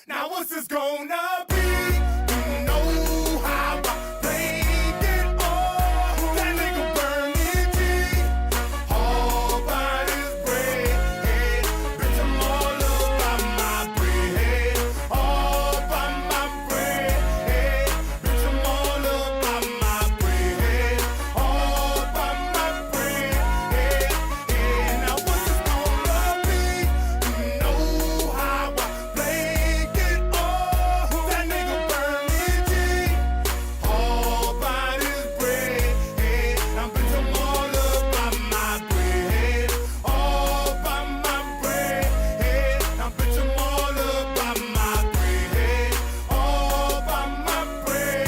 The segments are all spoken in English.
Now what's this gonna be? You know how I played it all. That nigga burn it deep. All by this bread. Bitch, I'm all about my bread. All by my bread. Bitch, I'm all about my bread. All by my bread. Now what's this gonna be? You know how I played it all. That nigga burn it deep. All by this bread. Now bitch, I'm all about my bread. All by my bread. Now bitch, I'm all about my bread. All by my bread.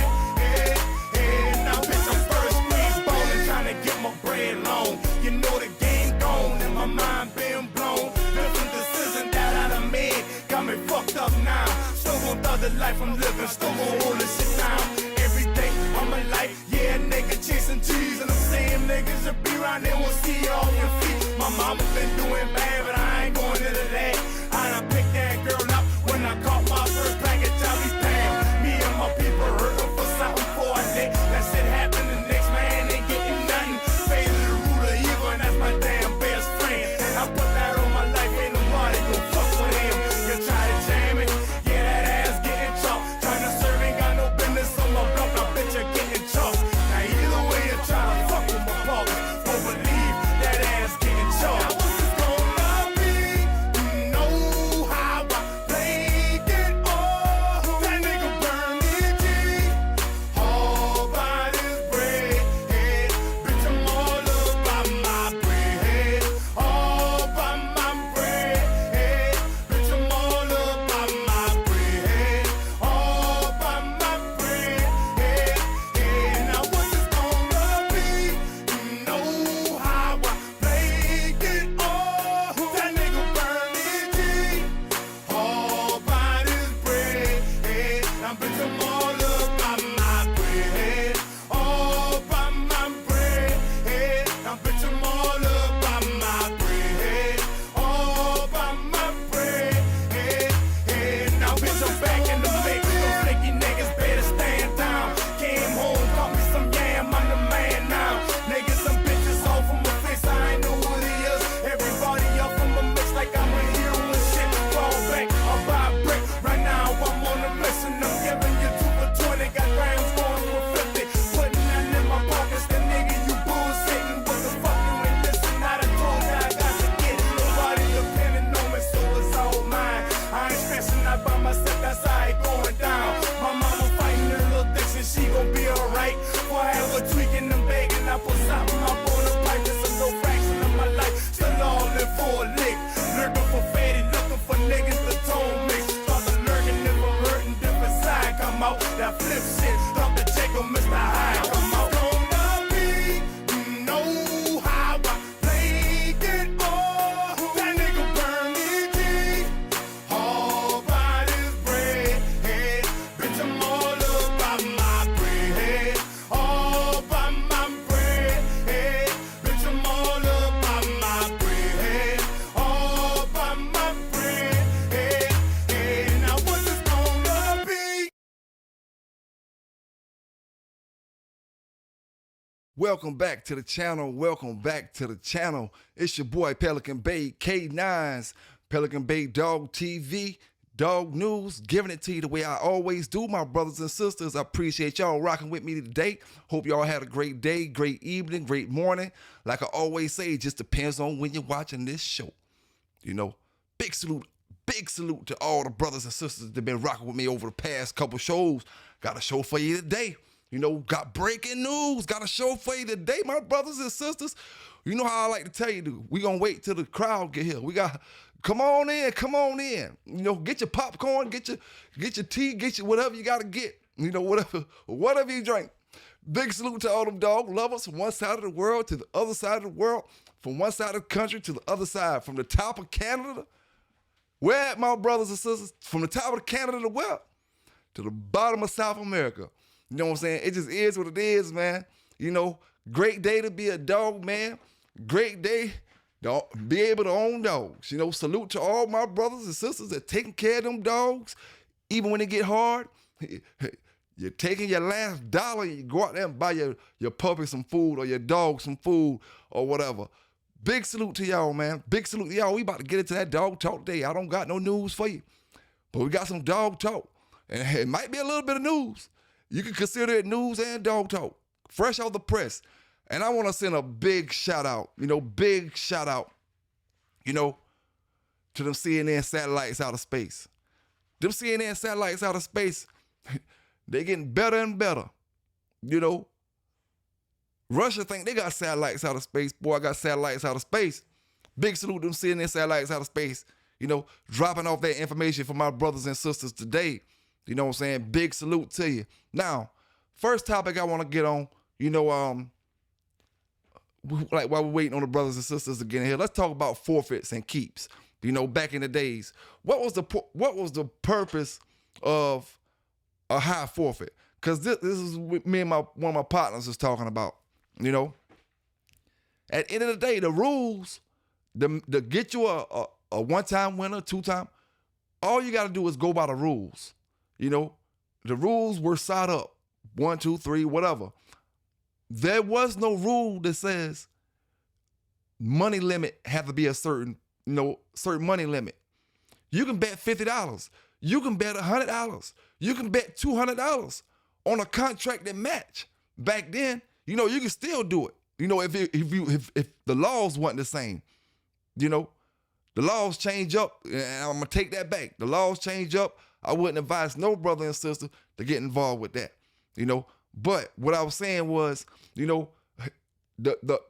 Now bitch, I'm first week ballin', tryna get my bread long. You know the game gone and my mind been blown. Different decisions that I done made got me fucked up now. Still gon' thug the life I'm living, still gon' hold this shit down. Every day of my life, yeah, nigga chasing cheese. And I'm saying niggas that be around there won't see you off your feet. My mama been doing bad, but I ain't going into that. I done picked that girl up when I caught my first package. I be damn. Me and my people hurting for something for a day. That shit happened, the next man ain't getting nothing. Faded the root of evil, and that's my damn best friend. I put that on my life, ain't nobody gon' fuck with him. You try to jam it, yeah, that ass getting chopped. Tryna serve ain't got no business on my block, I bet you're getting chopped. Now either way you try to fuck with my pockets, don't believe that ass getting chopped. Now what's this gonna be? You know how I played it all. That nigga burn it deep. All by this bread. Bitch, I'm all about my bread. All by my bread. Bitch, I'm all about my bread. All by my bread. Now what's this gonna be? You know how I played it all. That nigga burn it deep. All by this bread. Now bitch, I'm all about my bread. All by my bread. Now bitch, I'm all about my bread. All by my bread. Now bitch, I'm back in the mix. Those flaky niggas better stand down. Came home, got me some yam, I'm the man now. Niggas, some bitches all from my face, I ain't know who they is. Everybody up from my mix like I'm a hero and shit. Fall back, I'll buy a brick. Right now I'm on a mission, I'm giving you 2 for 20. Got grams going for 50. Putting that in my pockets, the nigga you bullshitting. What the fuck you ain't listen? I done told you I got to get it. Nobody depending on me, so it's all mine. I ain't stressing out by myself, that's how it going down. My mama fighting her little addiction, she gon' be alright. Boy, I have a tweaking and begging, I put something up on the pipe. It's a little fraction of my life, still all in for a lick. Lurking for fatty, looking for niggas to tone mix. Start to lurking if I'm hurting, different side come out. That flip shit, stop the Jacob, Mr. High come out. Gonna be, you know how I played it all. That nigga burn it deep. All by this bread. Bitch, I'm all about my bread. All by my bread. Bitch, I'm all about my bread. All by my bread. Now what's this gonna be? Welcome back to the channel. Welcome back to the channel. It's your boy Pelican Bay K9's Pelican Bay Dog TV, Dog News, giving it to you the way I always do, my brothers and sisters. I appreciate y'all rocking with me today. Hope y'all had a great day, great evening, great morning. Like I always say, it just depends on when you're watching this show. You know, big salute to all the brothers and sisters that have been rocking with me over the past couple shows. Got a show for you today. You know, got breaking news. Got a show for you today, my brothers and sisters. You know how I like to tell you, we gonna wait till the crowd get here. We got, come on in. You know, get your popcorn, get your tea, get your whatever you gotta get. You know, whatever you drink. Big salute to all them dog lovers from one side of the world to the other side of the world, from one side of the country to the other side, from the top of Canada. Where at, my brothers and sisters? From the top of Canada to where? To the bottom of South America. You know what I'm saying? It just is what it is, man. You know, great day to be a dog, man. Great day to be able to own dogs. You know, salute to all my brothers and sisters that taking care of them dogs even when it get hard, you're taking your last dollar, you go out there and buy your puppy some food or your dog some food or whatever. Big salute to y'all, man. Big salute to y'all. We about to get into that dog talk today. I don't got no news for you, but we got some dog talk. And it might be a little bit of news. You can consider it news and dog talk. Fresh out the press. And I want to send a big shout out, to them CNN satellites out of space. Them CNN satellites out of space, they getting better and better. Russia think they got satellites out of space. Boy, I got satellites out of space. Big salute to them CNN satellites out of space, dropping off that information for my brothers and sisters today. You know what I'm saying? Big salute to you. Now, first topic I want to get on, like while we're waiting on the brothers and sisters to get in here, let's talk about forfeits and keeps. Back in the days, what was the purpose of a high forfeit? Because this is what me and one of my partners is talking about. At the end of the day, the rules, to get you a one-time winner, two-time, all you got to do is go by the rules. The rules were set up, 1, 2, 3, whatever. There was no rule that says money limit have to be a certain money limit. You can bet $50. You can bet $100. You can bet $200 on a contract that match. Back then, you can still do it. If the laws weren't the same, the laws change up, and I'm gonna take that back. The laws change up. I wouldn't advise no brother and sister to get involved with that. But what I was saying was, the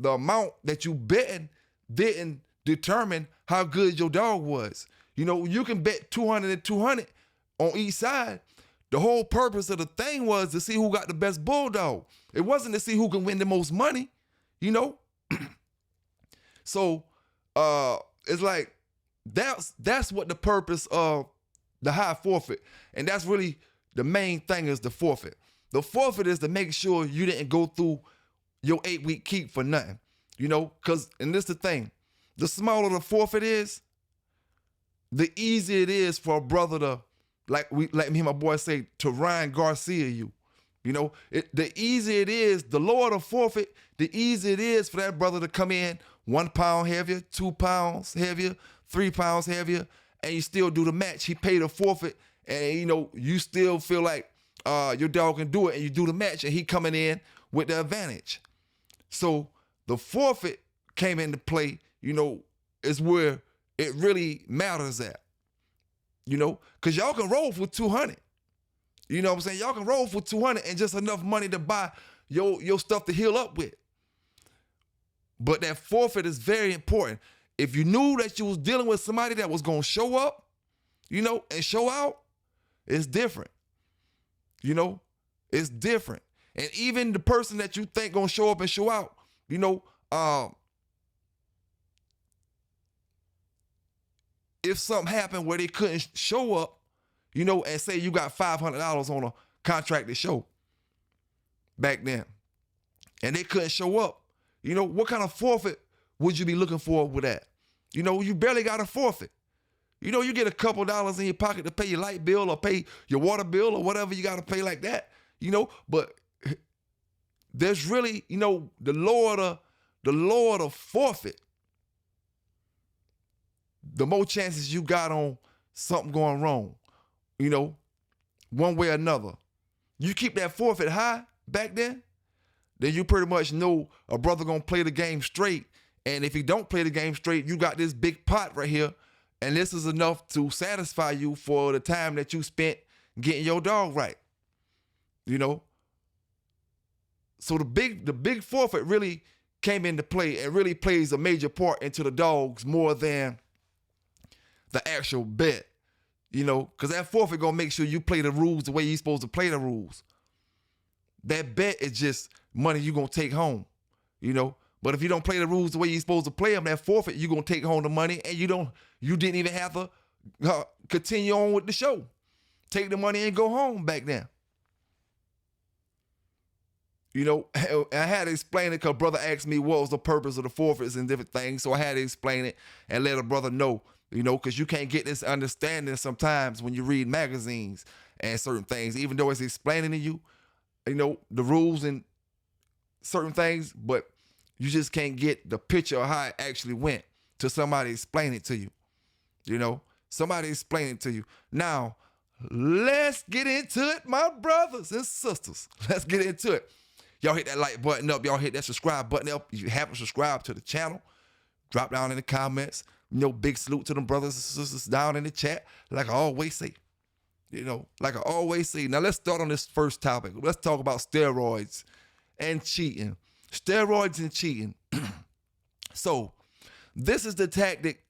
amount that you betting didn't determine how good your dog was. You can bet 200 and 200 on each side. The whole purpose of the thing was to see who got the best bulldog. It wasn't to see who can win the most money, So it's like that's what the purpose of the high forfeit. And that's really the main thing is the forfeit. The forfeit is to make sure you didn't go through your 8-week keep for nothing. Because, and this is the thing, the smaller the forfeit is, the easier it is for a brother to, like me and my boy say, to Ryan Garcia you. The easier it is, the lower the forfeit, the easier it is for that brother to come in 1 pound heavier, 2 pounds heavier, 3 pounds heavier, and you still do the match. He paid a forfeit, and you still feel like your dog can do it, and you do the match, and he coming in with the advantage. So the forfeit came into play, is where it really matters at. Because y'all can roll for 200. You know what I'm saying? Y'all can roll for 200 and just enough money to buy your stuff to heal up with. But that forfeit is very important. If you knew that you was dealing with somebody that was going to show up, and show out, it's different. It's different. And even the person that you think going to show up and show out, if something happened where they couldn't show up, and say you got $500 on a contracted show back then, and they couldn't show up, what kind of forfeit would you be looking for with that? You barely got a forfeit. You get a couple dollars in your pocket to pay your light bill or pay your water bill or whatever you got to pay like that, but there's really, the lower the forfeit, the more chances you got on something going wrong, one way or another. You keep that forfeit high back then you pretty much know a brother gonna play the game straight. And if he don't play the game straight, you got this big pot right here, and this is enough to satisfy you for the time that you spent getting your dog right. So the big forfeit really came into play and really plays a major part into the dogs more than the actual bet. Because that forfeit gonna make sure you play the rules the way you're supposed to play the rules. That bet is just money you gonna take home, But if you don't play the rules the way you're supposed to play them, that forfeit, you're gonna take home the money, and you didn't even have to continue on with the show. Take the money and go home back then. I had to explain it because brother asked me what was the purpose of the forfeits and different things. So I had to explain it and let a brother know, you know, because you can't get this understanding sometimes when you read magazines and certain things, even though it's explaining to you, you know, the rules and certain things, but you just can't get the picture of how it actually went till somebody explain it to you. You know, somebody explain it to you. Now, let's get into it, my brothers and sisters. Let's get into it. Y'all hit that like button up. Y'all hit that subscribe button up. If you haven't subscribed to the channel, drop down in the comments. You know, big salute to them brothers and sisters down in the chat. Like I always say, you know, like I always say. Now let's start on this first topic. Let's talk about steroids and cheating. Steroids and cheating. So this is the tactic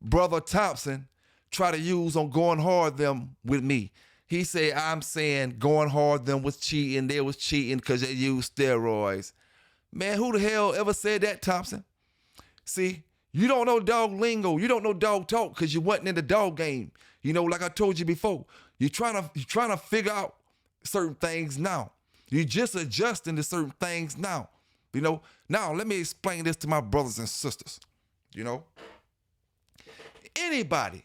Brother Thompson try to use on going hard them with me. He said, I'm saying going hard them was cheating. They was cheating because they used steroids. Man, who the hell ever said that, Thompson? See, you don't know dog lingo. You don't know dog talk because you wasn't in the dog game. You know, like I told you before, you're trying to figure out certain things now. You're just adjusting to certain things now. You know, now let me explain this to my brothers and sisters. You know, anybody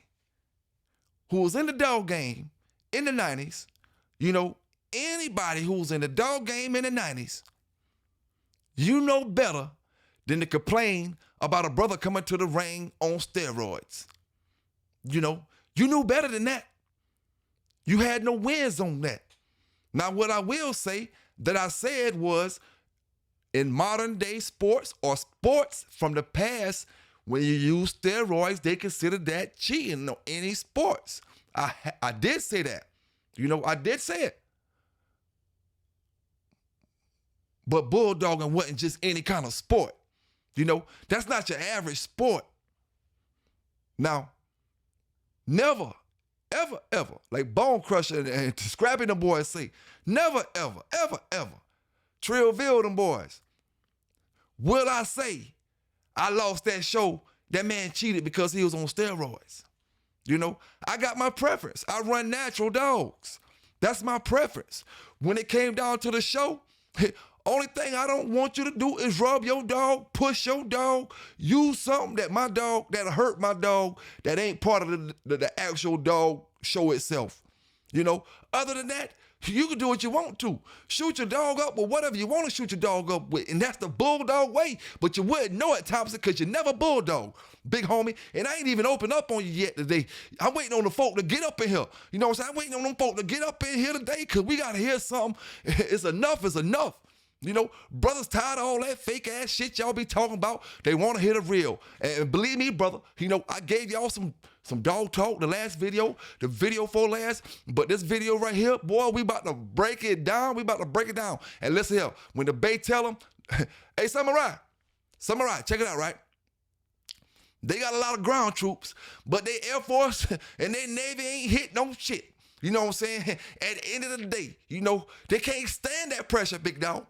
who was in the dog game in the 90s, you know, anybody who was in the dog game in the 90s, you know better than to complain about a brother coming to the ring on steroids. You know, you knew better than that. You had no wins on that. Now, what I will say that I said was, in modern day sports or sports from the past, when you use steroids, they consider that cheating on any sports. I did say that. You know, I did say it. But bulldogging wasn't just any kind of sport. You know, that's not your average sport. Now, never, ever, ever, like Bone Crusher and Scrappy them boys say, never, ever, ever, ever, Trillville them boys, will I say I lost that show, that man cheated because he was on steroids. You know, I got my preference. I run natural dogs. That's my preference. When it came down to the show, only thing I don't want you to do is rub your dog, push your dog, use something that my dog, that'll hurt my dog, that ain't part of the actual dog show itself. You know, other than that, you can do what you want to. Shoot your dog up with whatever you want to shoot your dog up with. And that's the bulldog way. But you wouldn't know it, Thompson, because you never bulldog, big homie. And I ain't even opened up on you yet today. I'm waiting on the folk to get up in here. You know what I'm saying? I'm waiting on them folk to get up in here today because we got to hear something. It's enough. It's enough. You know, brothers tired of all that fake ass shit y'all be talking about. They want to hear the real. And believe me, brother, you know, I gave y'all some dog talk, the last video, the video for last, but this video right here, boy, we about to break it down. We about to break it down. And listen here, when the Bay tell them, hey, Samurai, check it out, right? They got a lot of ground troops, but they Air Force and they Navy ain't hit no shit. You know what I'm saying? At the end of the day, you know, they can't stand that pressure, big dog.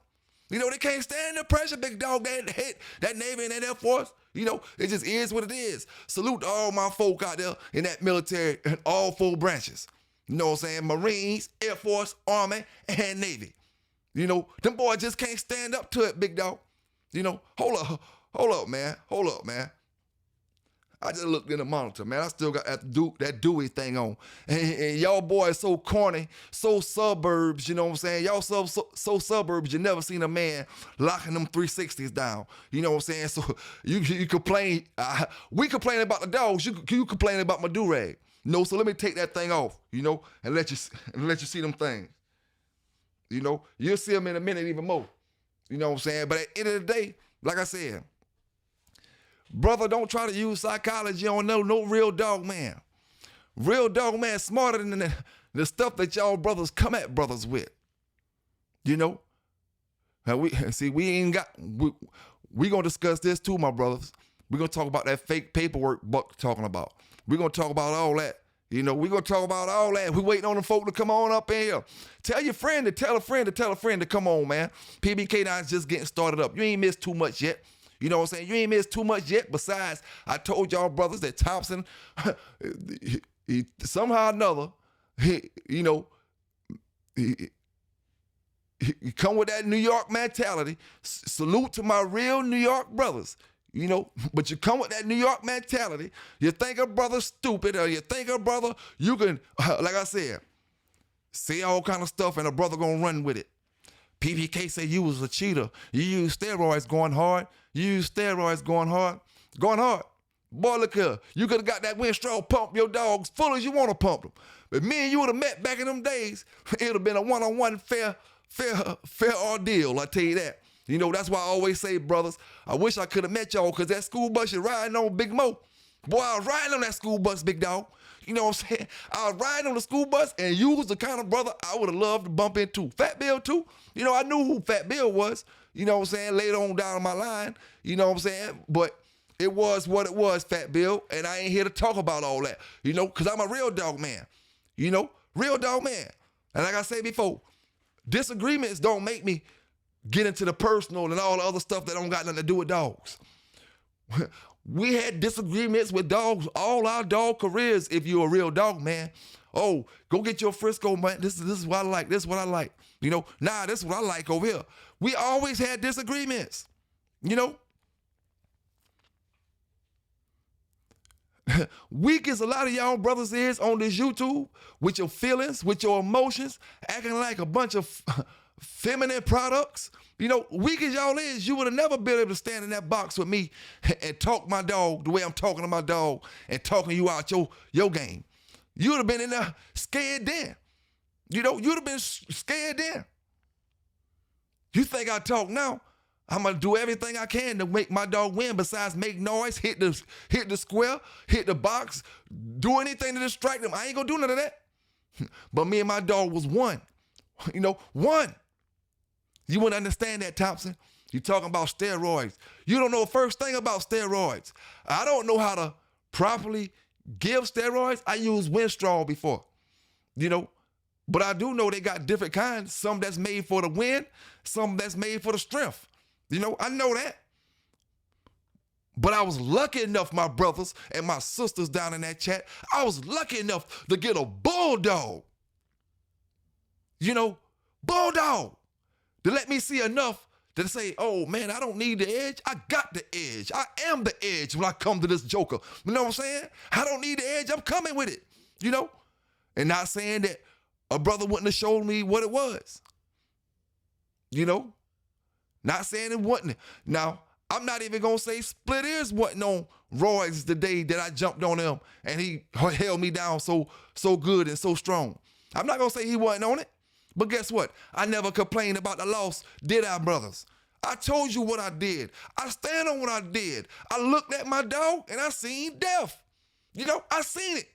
You know, they can't stand the pressure, big dog, that Navy and that Air Force. You know, it just is what it is. Salute to all my folk out there in that military and all four branches. You know what I'm saying? Marines, Air Force, Army, and Navy. You know, them boys just can't stand up to it, big dog. You know, hold up, man. I just looked in the monitor, man. I still got that Dewey thing on. And y'all boys so corny, so suburbs, you know what I'm saying? Y'all so suburbs, you never seen a man locking them 360s down. You know what I'm saying? So you complain. We complain about the dogs. You complain about my do-rag. No, so let me take that thing off, you know, and let you see them things. You know, you'll see them in a minute even more. You know what I'm saying? But at the end of the day, like I said, brother, don't try to use psychology on no real dog man. Real dog man smarter than the stuff that y'all brothers come at brothers with. You know? Now we gonna discuss this too, my brothers. We're gonna talk about that fake paperwork Buck talking about. We're gonna talk about all that. You know, we're gonna talk about all that. We waiting on the folk to come on up in here. Tell your friend to tell a friend to tell a friend to come on, man. PBK9's just getting started up. You ain't missed too much yet. You know what I'm saying? You ain't missed too much yet. Besides, I told y'all brothers that Thompson, he somehow or another, he come with that New York mentality. Salute to my real New York brothers. you know, but you come with that New York mentality. You think a brother's stupid, or you think a brother, you can, like I said, say all kind of stuff and a brother gonna run with it. PPK say you was a cheater. You use steroids going hard. You use steroids going hard. Going hard. Boy, look here. You could have got that Winstrol pump your dogs full as you want to pump them. But me and you would have met back in them days. It would have been a one-on-one fair ordeal, I tell you that. You know, that's why I always say, brothers, I wish I could have met y'all, because that school bus you're riding on, Big Mo. Boy, I was riding on that school bus, big dog. You know what I'm saying? I was riding on the school bus, and you was the kind of brother I would have loved to bump into. Fat Bill, too. You know, I knew who Fat Bill was, you know what I'm saying, later on down my line, you know what I'm saying? But it was what it was, Fat Bill, and I ain't here to talk about all that, you know, because I'm a real dog man, you know, real dog man. And like I said before, disagreements don't make me get into the personal and all the other stuff that don't got nothing to do with dogs. We had disagreements with dogs all our dog careers if you're a real dog, man. Oh, go get your Frisco, man. This is what I like. This is what I like. You know, nah, this is what I like over here. We always had disagreements, you know. Weak as a lot of y'all brothers is on this YouTube with your feelings, with your emotions, acting like a bunch of feminine products. You know, weak as y'all is, you would have never been able to stand in that box with me and talk my dog the way I'm talking to my dog and talking you out your game. You would have been in there scared then. You know, you would have been scared then. You think I talk now? I'm going to do everything I can to make my dog win besides make noise, hit the square, hit the box, do anything to distract him. I ain't going to do none of that. But me and my dog was one. You know, one. You wouldn't understand that, Thompson. You're talking about steroids. You don't know the first thing about steroids. I don't know how to properly give steroids. I used Winstrol before, you know. But I do know they got different kinds. Some that's made for the win, some that's made for the strength. You know, I know that. But I was lucky enough, my brothers and my sisters down in that chat, I was lucky enough to get a bulldog. You know, bulldog. To let me see enough to say, oh, man, I don't need the edge. I got the edge. I am the edge when I come to this joker. You know what I'm saying? I don't need the edge. I'm coming with it, you know? And not saying that a brother wouldn't have showed me what it was, you know? Not saying it wasn't. Now, I'm not even going to say Split Ears wasn't on roids the day that I jumped on him and he held me down so good and so strong. I'm not going to say he wasn't on it. But guess what? I never complained about the loss, did I, brothers? I told you what I did. I stand on what I did. I looked at my dog and I seen death. You know, I seen it.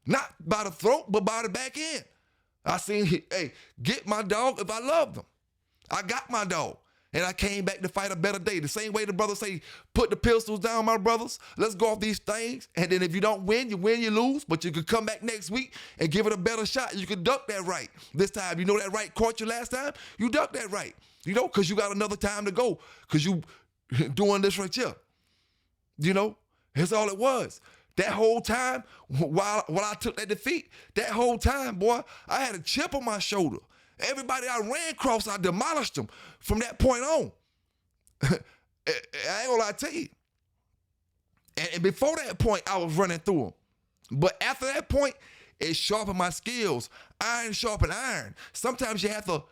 Not by the throat, but by the back end. I seen, hey, get my dog if I loved him. I got my dog. And I came back to fight a better day. The same way the brothers say, put the pistols down, my brothers. Let's go off these things. And then if you don't win, you lose. But you could come back next week and give it a better shot. You could duck that right this time. You know that right caught you last time? You duck that right. You know, because you got another time to go. Because you doing this right here. You know, that's all it was. That whole time, while I took that defeat, that whole time, boy, I had a chip on my shoulder. Everybody I ran across, I demolished them from that point on. I ain't gonna lie to you. And before that point, I was running through them. But after that point, it sharpened my skills. Iron sharpened iron. Sometimes you have to,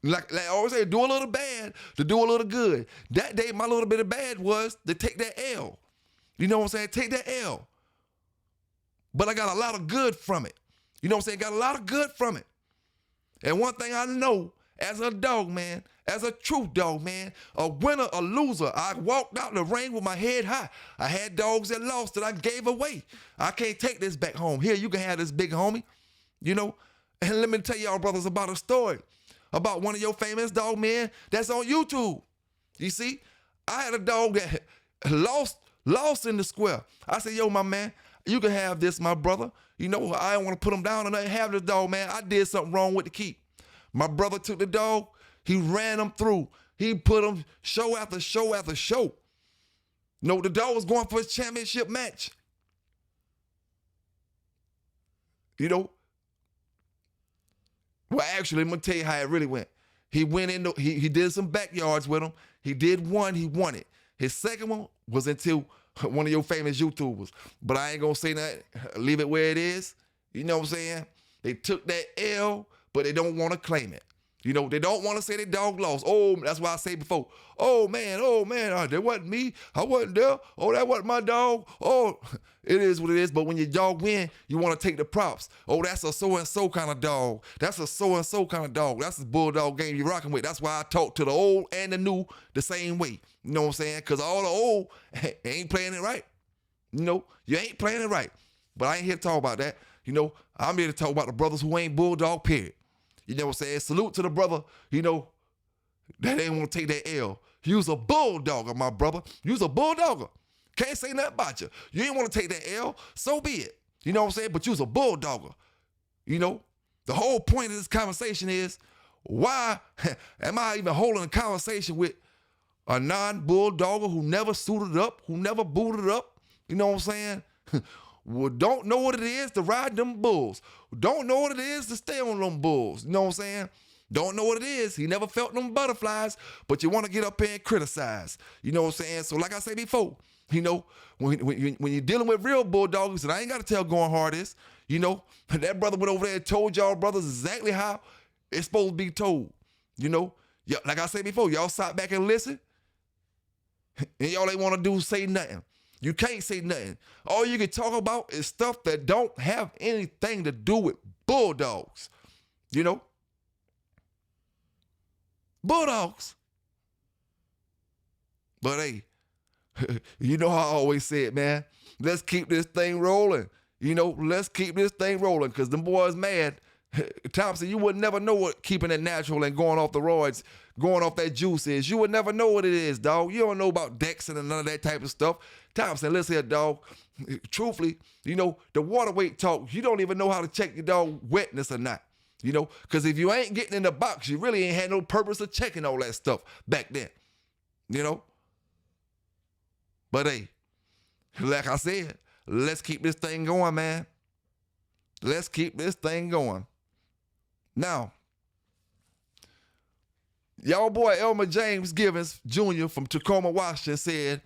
like I always say, do a little bad to do a little good. That day, my little bit of bad was to take that L. You know what I'm saying? Take that L. But I got a lot of good from it. You know what I'm saying? Got a lot of good from it. And one thing I know, as a dog man, as a true dog man, a winner, a loser, I walked out the ring with my head high. I had dogs that lost that I gave away. I can't take this back home. Here, you can have this, big homie. You know? And let me tell y'all, brothers, about a story about one of your famous dog men that's on YouTube. You see? I had a dog that lost in the square. I said, yo, my man, you can have this, my brother. You know, I don't want to put him down and I have this dog, man. I did something wrong with the keep. My brother took the dog. He ran him through. He put him show after show after show. No, the dog was going for his championship match. You know? Well, actually, I'm going to tell you how it really went. He went in, he did some backyards with him. He did one, he won it. His second one was into one of your famous YouTubers. But I ain't gonna say that. Leave it where it is. You know what I'm saying? They took that L, but they don't want to claim it. You know, they don't want to say their dog lost. Oh, that's why I say before, oh man, that wasn't me. I wasn't there. Oh, that wasn't my dog. Oh, it is what it is. But when your dog win, you want to take the props. Oh, that's a so-and-so kind of dog. That's a so-and-so kind of dog. That's the bulldog game you're rocking with. That's why I talk to the old and the new the same way. You know what I'm saying? Because all the old ain't playing it right. You know, you ain't playing it right. But I ain't here to talk about that. You know, I'm here to talk about the brothers who ain't bulldog, period. You know what I'm saying? Salute to the brother, you know, that ain't want to take that L. You was a bulldogger, my brother. You was a bulldogger. Can't say nothing about you. You ain't want to take that L, so be it. You know what I'm saying? But you was a bulldogger. You know, the whole point of this conversation is, why am I even holding a conversation with a non-bulldogger who never suited up, who never booted up? You know what I'm saying? Well, don't know what it is to ride them bulls. Don't know what it is to stay on them bulls. You know what I'm saying? Don't know what it is. He never felt them butterflies, but you want to get up there and criticize. You know what I'm saying? So like I said before, you know, when you're dealing with real bulldogs, and I ain't got to tell going hard is, you know, that brother went over there and told y'all brothers exactly how it's supposed to be told. You know, like I said before, y'all sat back and listen, and y'all ain't want to do is say nothing. You can't say nothing. All you can talk about is stuff that don't have anything to do with bulldogs. You know? Bulldogs. But hey, you know how I always say it, man. Let's keep this thing rolling. You know, let's keep this thing rolling because them boys mad. Thompson, you would never know what keeping it natural and going off the roids, going off that juice is. You would never know what it is, dog. You don't know about Dexin and none of that type of stuff. Thompson, listen here, dog. Truthfully, you know, the water weight talk, you don't even know how to check your dog wetness or not. You know, because if you ain't getting in the box, you really ain't had no purpose of checking all that stuff back then. You know? But hey, like I said, let's keep this thing going, man. Let's keep this thing going. Now, y'all boy Elmer James Givens Jr. from Tacoma, Washington said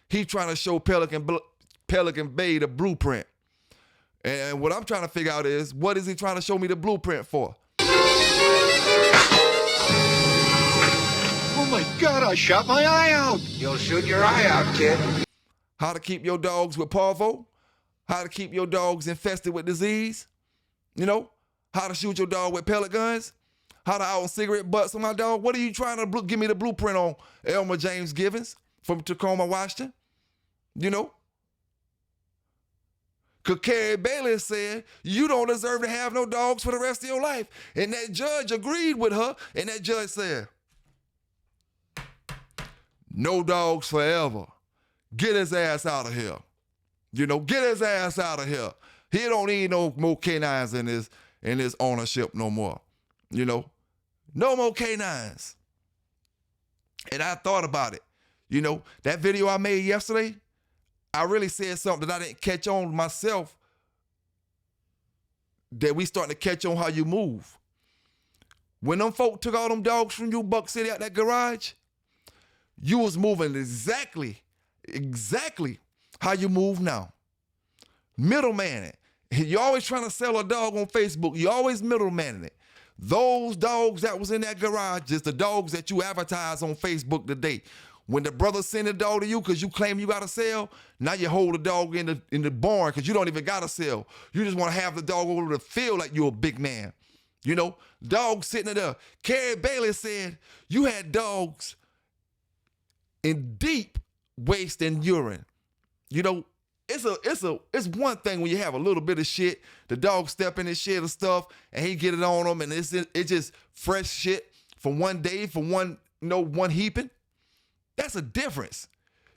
he trying to show Pelican Bay the blueprint. And what I'm trying to figure out is, what is he trying to show me the blueprint for? Oh my God, I shot my eye out. You'll shoot your eye out, kid. How to keep your dogs with parvo? How to keep your dogs infested with disease? You know? How to shoot your dog with pellet guns? How to out cigarette butts on my dog? What are you trying to give me the blueprint on, Elmer James Givens from Tacoma, Washington? You know? Because Carrie Bailey said, you don't deserve to have no dogs for the rest of your life. And that judge agreed with her, and that judge said, no dogs forever. Get his ass out of here. You know, get his ass out of here. He don't need no more canines in his ownership no more. You know, no more canines. And I thought about it. You know, that video I made yesterday, I really said something that I didn't catch on myself, that we starting to catch on how you move. When them folk took all them dogs from you, Buck City, out that garage, you was moving exactly how you move now. Middlemaning. You're always trying to sell a dog on Facebook. You're always middlemaning it. Those dogs that was in that garage is the dogs that you advertise on Facebook today. When the brother send a dog to you because you claim you got to sell, now you hold the dog in the barn because you don't even got to sell. You just want to have the dog over to feel like you're a big man. You know, dogs sitting there. Carrie Bailey said you had dogs in deep waste and urine. You know, it's one thing when you have a little bit of shit, the dog step in his shit or stuff, and he get it on them, and it's just fresh shit from one day, from one heaping. That's a difference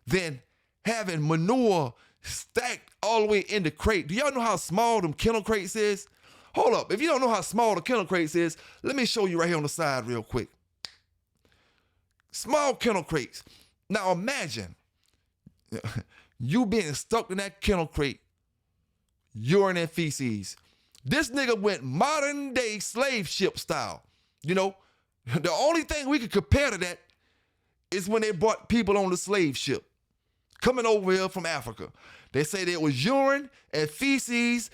than having manure stacked all the way in the crate. Do y'all know how small them kennel crates is? Hold up. If you don't know how small the kennel crates is, let me show you right here on the side real quick. Small kennel crates. Now imagine you being stuck in that kennel crate, urine and feces. This nigga went modern day slave ship style. You know, the only thing we could compare to that is when they brought people on the slave ship coming over here from Africa. They say there was urine and feces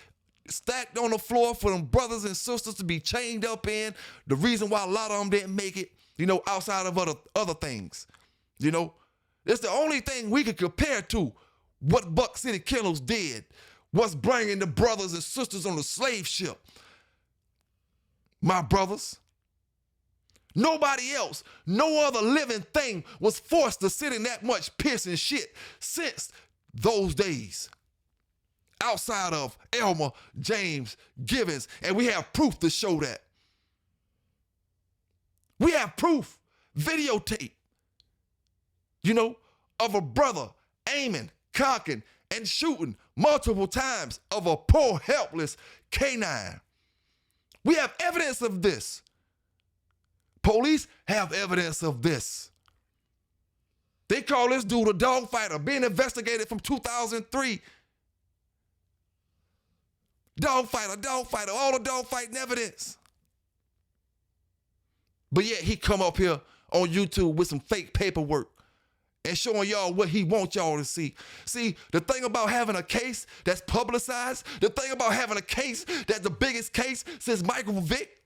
stacked on the floor for them brothers and sisters to be chained up in. The reason why a lot of them didn't make it, outside of other things. It's the only thing we could compare to what Buck City Kennels did, was bringing the brothers and sisters on the slave ship. My brothers, nobody else, no other living thing was forced to sit in that much piss and shit since those days. Outside of Elmer, James, Givens, and we have proof to show that. We have proof, videotape, of a brother aiming, cocking, and shooting multiple times of a poor, helpless canine. We have evidence of this. Police have evidence of this. They call this dude a dog fighter, being investigated from 2003. Dog fighter, all the dog fighting evidence. But yet he come up here on YouTube with some fake paperwork and showing y'all what he wants y'all to see. See, the thing about having a case that's publicized, the thing about having a case that's the biggest case since Michael Vick,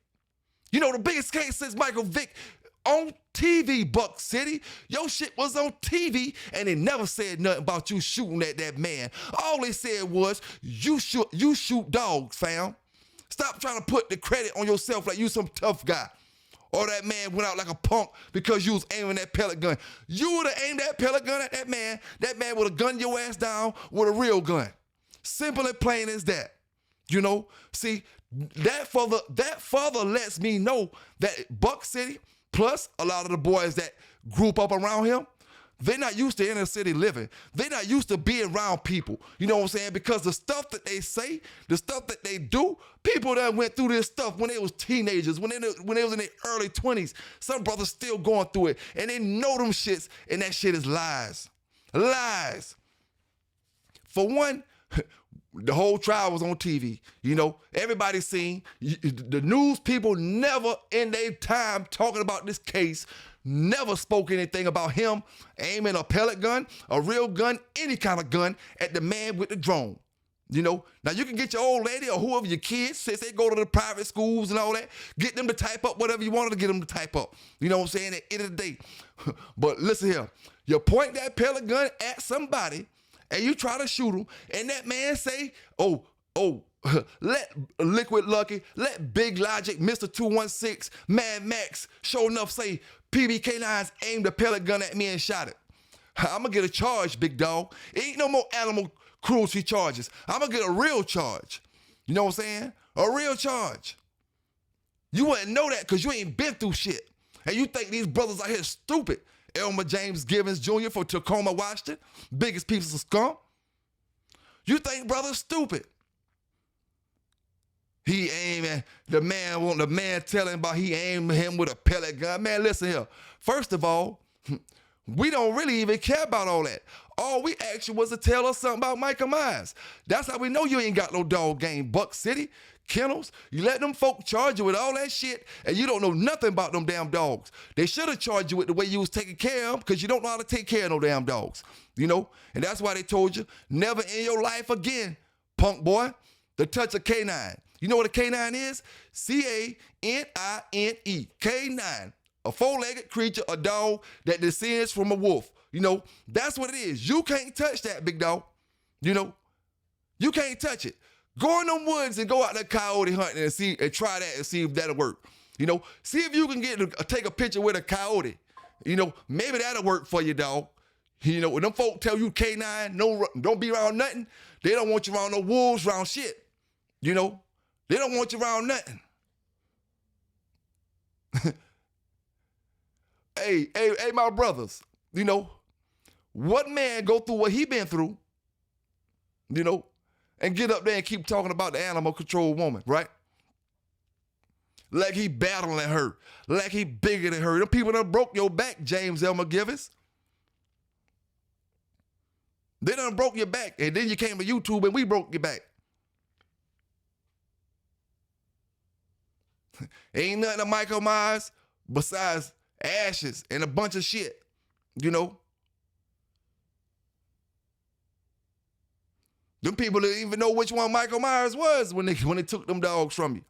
the biggest case since Michael Vick on TV, Buck City. Your shit was on TV and they never said nothing about you shooting at that man. All they said was, you shoot dogs, fam. Stop trying to put the credit on yourself like you some tough guy. Or that man went out like a punk because you was aiming that pellet gun. You would have aimed that pellet gun at that man would have gunned your ass down with a real gun. Simple and plain as that. See, that further lets me know that Buck City, plus a lot of the boys that group up around him, they're not used to inner city living. They're not used to being around people. You know what I'm saying? Because the stuff that they say, the stuff that they do, people that went through this stuff when they was teenagers, when they was in their early 20s. Some brothers still going through it. And they know them shits, and that shit is lies. Lies. For one, the whole trial was on TV. Everybody seen. The news people never in their time talking about this case never spoke anything about him aiming a pellet gun, a real gun, any kind of gun at the man with the drone. Now you can get your old lady or whoever your kids, since they go to the private schools and all that, get them to type up whatever you wanted to get them to type up. You know what I'm saying? At the end of the day. But listen here, you point that pellet gun at somebody and you try to shoot him, and that man say, oh, let Liquid Lucky, let Big Logic, Mr. 216, Mad Max, sure enough say, PBK9s aimed a pellet gun at me and shot it. I'm gonna get a charge, big dog. It ain't no more animal cruelty charges. I'm gonna get a real charge. You know what I'm saying? A real charge. You wouldn't know that because you ain't been through shit. And you think these brothers out here stupid. Elmer James Givens Jr. for Tacoma, Washington, biggest piece of scum. You think brother's stupid. He aiming, the man telling about he aimed him with a pellet gun. Man, listen here. First of all, we don't really even care about all that. All we asked you was to tell us something about Michael Myers. That's how we know you ain't got no dog game. Buck City, Kennels, you let them folk charge you with all that shit and you don't know nothing about them damn dogs. They should have charged you with the way you was taking care of them because you don't know how to take care of no damn dogs. And that's why they told you, never in your life again, punk boy, to touch a canine. You know what a canine is? Canine, canine. A four-legged creature, a dog that descends from a wolf. That's what it is. You can't touch that, big dog. You can't touch it. Go in them woods and go out there coyote hunting and try that and see if that'll work. See if you can take a picture with a coyote. Maybe that'll work for you, dog. When them folk tell you canine, no, don't be around nothing, they don't want you around no wolves, around shit. They don't want you around nothing. Hey, my brothers, what man go through what he been through, and get up there and keep talking about the animal control woman, right? Like he battling her, like he bigger than her. Them people done broke your back, James Elmer Givens. They done broke your back, and then you came to YouTube and we broke your back. Ain't nothing to Michael Myers besides ashes and a bunch of shit. You know? Them people didn't even know which one Michael Myers was when they took them dogs from you.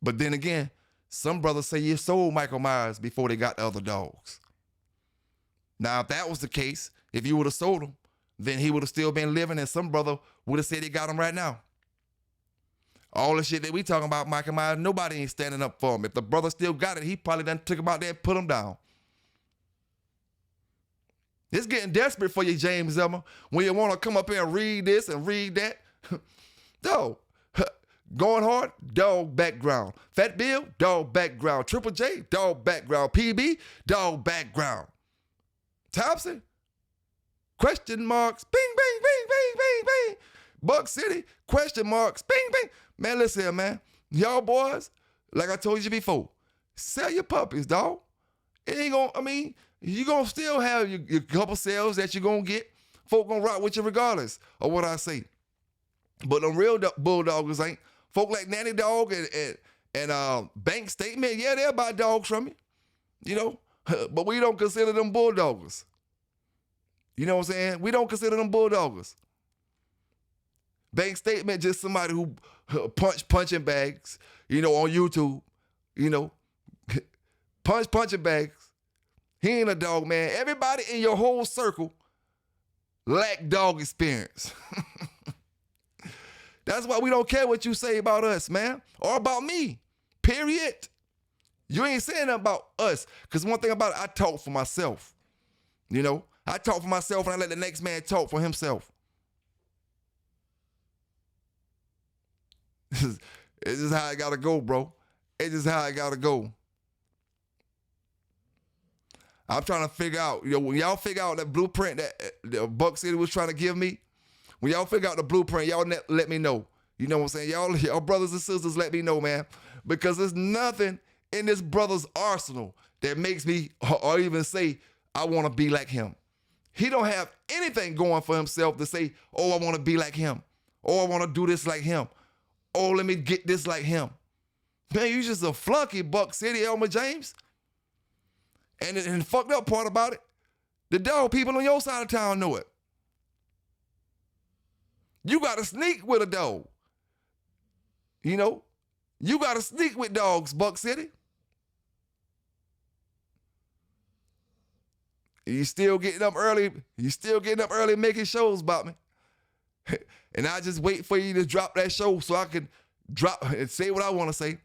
But then again, some brothers say you sold Michael Myers before they got the other dogs. Now, if that was the case, if you would have sold him, then he would have still been living, and some brother would have said he got him right now. All the shit that we talking about Michael Myers, nobody ain't standing up for him. If the brother still got it, he probably done took him out there and put him down. It's getting desperate for you, James Elmer, when you want to come up here and read this and read that. No. Going hard, dog background. Fat Bill, dog background. Triple J, dog background. PB, dog background. Thompson, question marks. Bing, bing, bing, bing, bing, bing. Buck City, question marks. Bing, bing. Man, listen here, man. Y'all boys, like I told you before, sell your puppies, dog. It ain't gonna, you gonna still have your couple sales that you're gonna get. Folk gonna rock with you regardless of what I say. But them real bulldoggers ain't. Folk like Nanny Dog and Bank Statement, yeah, they'll buy dogs from you. You know? But we don't consider them bulldoggers. You know what I'm saying? We don't consider them bulldoggers. Bank Statement just somebody who punching bags, you know, on YouTube. You know? Punching bags. He ain't a dog, man. Everybody in your whole circle lack dog experience. That's why we don't care what you say about us, man, or about me, period. You ain't saying nothing about us, because one thing about it, I talk for myself. You know, I talk for myself and I let the next man talk for himself. It's just how I gotta go, bro. It's just how I gotta go. I'm trying to figure out, you know, when y'all figure out that blueprint that Buck City was trying to give me, when y'all figure out the blueprint, y'all let me know. You know what I'm saying? Y'all brothers and sisters, let me know, man. Because there's nothing in this brother's arsenal that makes me or even say, I want to be like him. He don't have anything going for himself to say, oh, I want to be like him. Oh, I want to do this like him. Oh, let me get this like him. Man, you just a flunky, Buck City, Elmer James. And the fucked up part about it, the dog people on your side of town know it. You got to sneak with a dog. You know? You got to sneak with dogs, Buck City. You still getting up early. You still getting up early making shows about me. And I just wait for you to drop that show so I can drop and say what I want to say.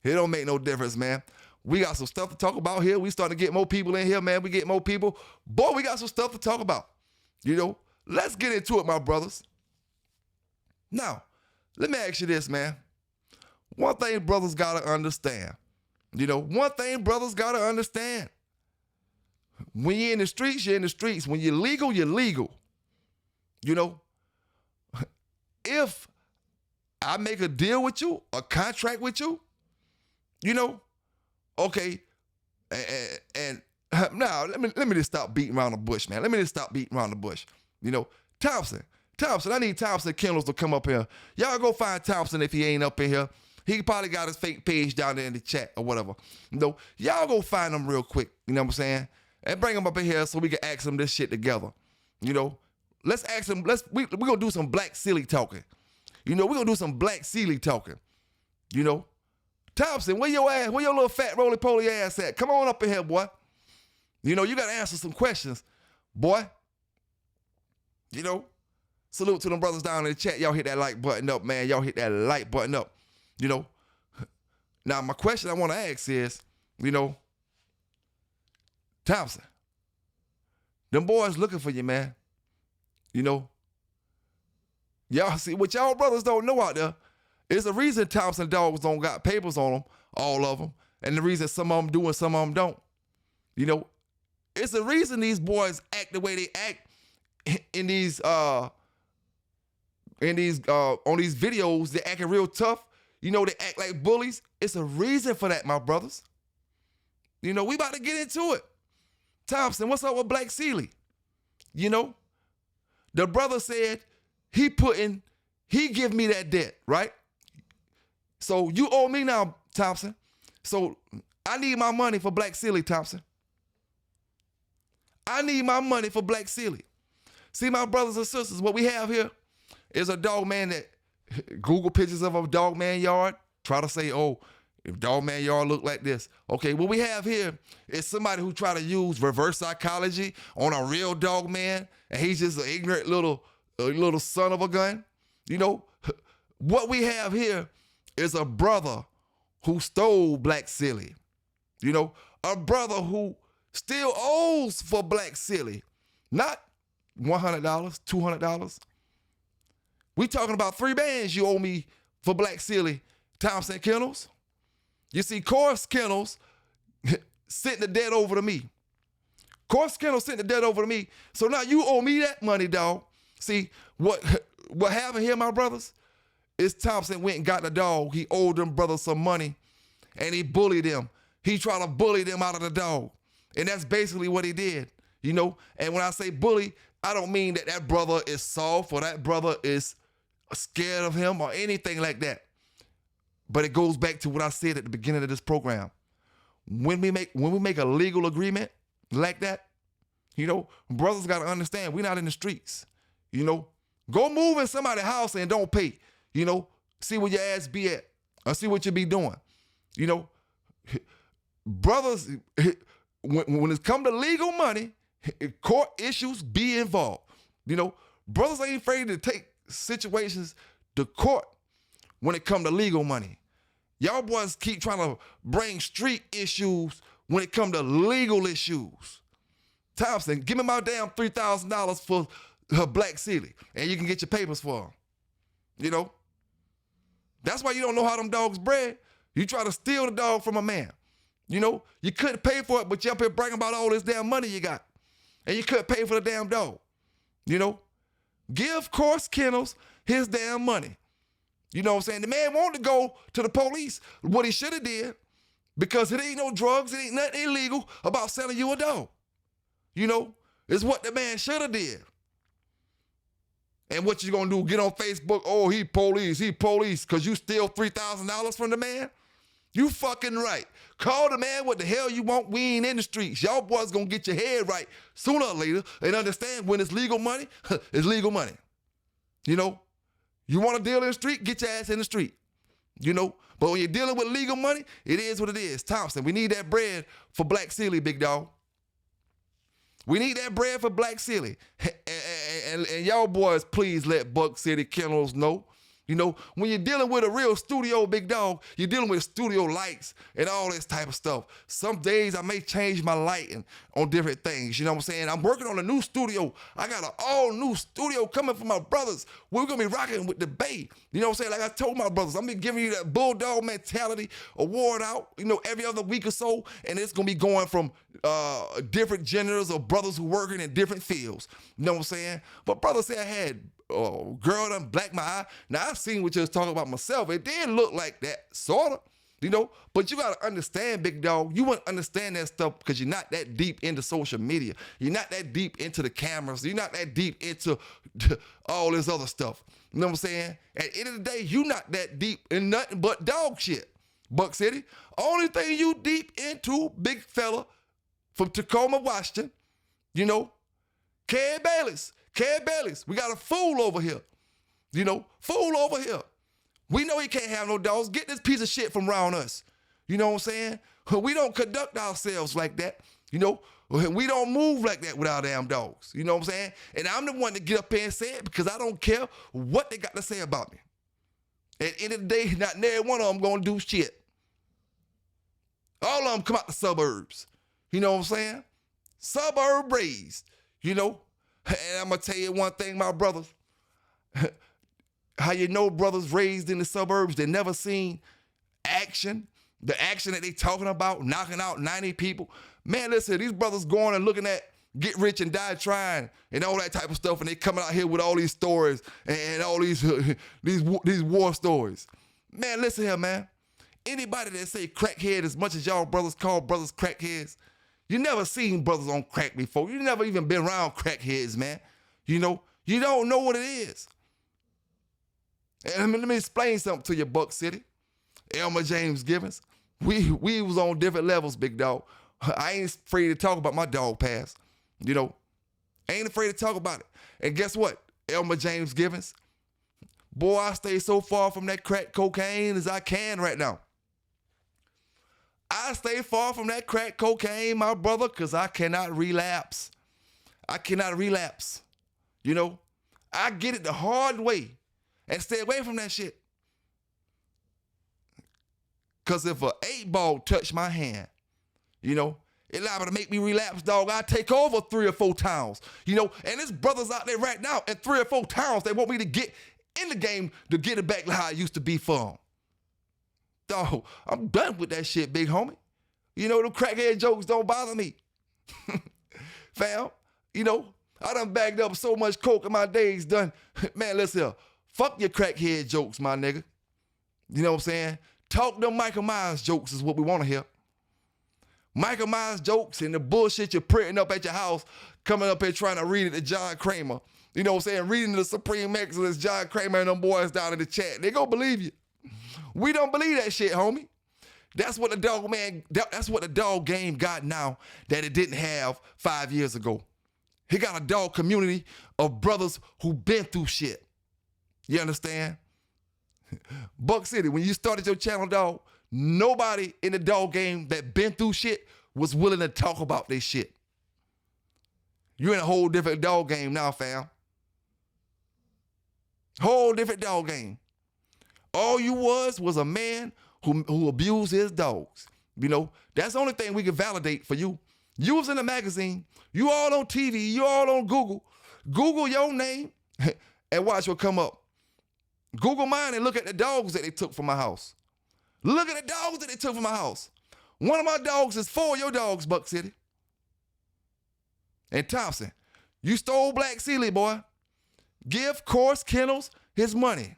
It don't make no difference, man. We got some stuff to talk about here. We starting to get more people in here, man. We get more people. Boy, we got some stuff to talk about. You know? Let's get into it, my brothers. Now, let me ask you this, man. One thing brothers got to understand. You know, one thing brothers got to understand. When you're in the streets, you're in the streets. When you're legal, you're legal. You know, if I make a deal with you, a contract with you, you know, okay, and now let me just stop beating around the bush, man. Let me just stop beating around the bush. You know, Thompson, I need Thompson Kennels to come up here. Y'all go find Thompson if he ain't up in here. He probably got his fake page down there in the chat or whatever. You know, y'all go find him real quick, you know what I'm saying? And bring him up in here so we can ask him this shit together. You know, let's ask him, we're going to do some black silly talking. You know, we're going to do some black silly talking. You know, Thompson, where your little fat roly-poly ass at? Come on up in here, boy. You know, you got to answer some questions, boy. You know, salute to them brothers down in the chat. Y'all hit that like button up, man. Y'all hit that like button up. You know, now my question I want to ask is, you know, Thompson, them boys looking for you, man. You know, y'all see what y'all brothers don't know out there. It's the reason Thompson dogs don't got papers on them, all of them, and the reason some of them do and some of them don't. You know, it's the reason these boys act the way they act in these on these videos. They acting real tough. You know, they act like bullies. It's a reason for that, my brothers. You know, we about to get into it. Thompson, what's up with Black Sealy? You know, the brother said he give me that debt, right? So you owe me now Thompson. So I need my money for Black Silly, Thompson. I need my money for Black Silly. See, my brothers and sisters, what we have here is a dog man that Google pictures of a dog man yard, try to say, oh, if dog man yard look like this. Okay, what we have here is somebody who try to use reverse psychology on a real dog man, and he's just an ignorant little son of a gun. You know, what we have here is a brother who stole Black Silly. You know, a brother who still owes for Black Silly. Not $100, $200. We talking about $3 you owe me for Black Silly, Thompson Kennels. You see, Course Kennels sent the debt over to me. Course Kennels sent the debt over to me. So now you owe me that money, dog. See, what happened here, my brothers, is Thompson went and got the dog. He owed them brothers some money, and he bullied them. He tried to bully them out of the dog. And that's basically what he did, you know? And when I say bully, I don't mean that that brother is soft or that brother is scared of him or anything like that. But it goes back to what I said at the beginning of this program. When we make a legal agreement like that, you know, brothers got to understand we're not in the streets. You know, go move in somebody's house and don't pay. You know, see where your ass be at or see what you be doing. You know, brothers, when it come to legal money, court issues be involved. You know, brothers ain't afraid to take situations to court when it come to legal money. Y'all boys keep trying to bring street issues when it come to legal issues. Thompson, give me my damn $3,000 for her Black Silly, and you can get your papers for her. You know? That's why you don't know how them dogs bred. You try to steal the dog from a man. You know? You couldn't pay for it, but you up here bragging about all this damn money you got. And you couldn't pay for the damn dog. You know? Give Course Kennels his damn money. You know what I'm saying? The man wanted to go to the police, what he should have did, because it ain't no drugs, it ain't nothing illegal about selling you a dog. You know? It's what the man should have did. And what you gonna do, get on Facebook, oh, he police, because you steal $3,000 from the man? You fucking right. Call the man what the hell you want. We ain't in the streets. Y'all boys gonna get your head right sooner or later and understand when it's legal money, it's legal money. You know? You want to deal in the street, get your ass in the street. You know? But when you're dealing with legal money, it is what it is. Thompson, we need that bread for Black Silly, big dog. We need that bread for Black Silly. And y'all boys, please let Buck City Kennels know. You know, when you're dealing with a real studio, big dog, you're dealing with studio lights and all this type of stuff. Some days I may change my lighting on different things. You know what I'm saying? I'm working on a new studio. I got an all new studio coming from my brothers. We're going to be rocking with the Bay. You know what I'm saying? Like I told my brothers, I'm going to be giving you that Bulldog Mentality award out, you know, every other week or so. And it's going to be going from different genders of brothers who working in different fields. You know what I'm saying? But brothers say I had girl done black my eye. Now, I've seen what you was talking about myself. It did look like that, sort of, you know? But you got to understand, big dog, you wouldn't understand that stuff because you're not that deep into social media. You're not that deep into the cameras. You're not that deep into all this other stuff. You know what I'm saying? At the end of the day, you not that deep in nothing but dog shit, Buck City. Only thing you deep into, big fella from Tacoma, Washington, you know, Cad Bayless. We got a fool over here. You know, fool over here. We know he can't have no dogs. Get this piece of shit from around us. You know what I'm saying? We don't conduct ourselves like that. You know, we don't move like that with our damn dogs. You know what I'm saying? And I'm the one to get up here and say it because I don't care what they got to say about me. At the end of the day, not every one of them going to do shit. All of them come out the suburbs. You know what I'm saying? Suburb raised, you know? And I'm going to tell you one thing, my brothers. How you know brothers raised in the suburbs, they never seen action, the action that they talking about, knocking out 90 people. Man, listen, these brothers going and looking at Get Rich and Die Trying and all that type of stuff, and they coming out here with all these stories and all these war stories. Man, listen here, man. Anybody that say crackhead as much as y'all brothers call brothers crackheads, you never seen brothers on crack before. You never even been around crackheads, man. You know, you don't know what it is. And let me explain something to you, Buck City. Elmer James Givens. We was on different levels, big dog. I ain't afraid to talk about my dog past. You know, I ain't afraid to talk about it. And guess what? Elmer James Givens. Boy, I stay so far from that crack cocaine as I can right now. I stay far from that crack cocaine, my brother, because I cannot relapse. I cannot relapse. You know, I get it the hard way and stay away from that shit. Because if an 8-ball touch my hand, you know, it liable to make me relapse, dog. I take over 3 or 4 towns, you know, and there's brothers out there right now in 3 or 4 towns. They want me to get in the game to get it back to how it used to be for them. Dog, I'm done with that shit, big homie. You know, them crackhead jokes don't bother me. Fam, you know, I done bagged up so much coke in my days done. Man, listen here. Fuck your crackhead jokes, my nigga. You know what I'm saying? Talk them Michael Myers jokes is what we want to hear. Michael Myers jokes and the bullshit you're printing up at your house, coming up here trying to read it to John Kramer. You know what I'm saying? Reading the Supreme Excellence, John Kramer and them boys down in the chat. They gonna believe you. We don't believe that shit, homie. That's what the dog that's what the dog game got now that it didn't have 5 years ago. He got a dog community of brothers who been through shit. You understand? Buck City, when you started your channel, dog, nobody in the dog game that been through shit was willing to talk about this shit. You're in a whole different dog game now, fam. Whole different dog game. All you was a man who abused his dogs. You know, that's the only thing we can validate for you. You was in a magazine. You all on TV. You all on Google. Google your name and watch what come up. Google mine and look at the dogs that they took from my house. Look at the dogs that they took from my house. One of my dogs is 4 of your dogs, Buck City. And Thompson, you stole Black Sealy, boy. Give Course Kennels his money.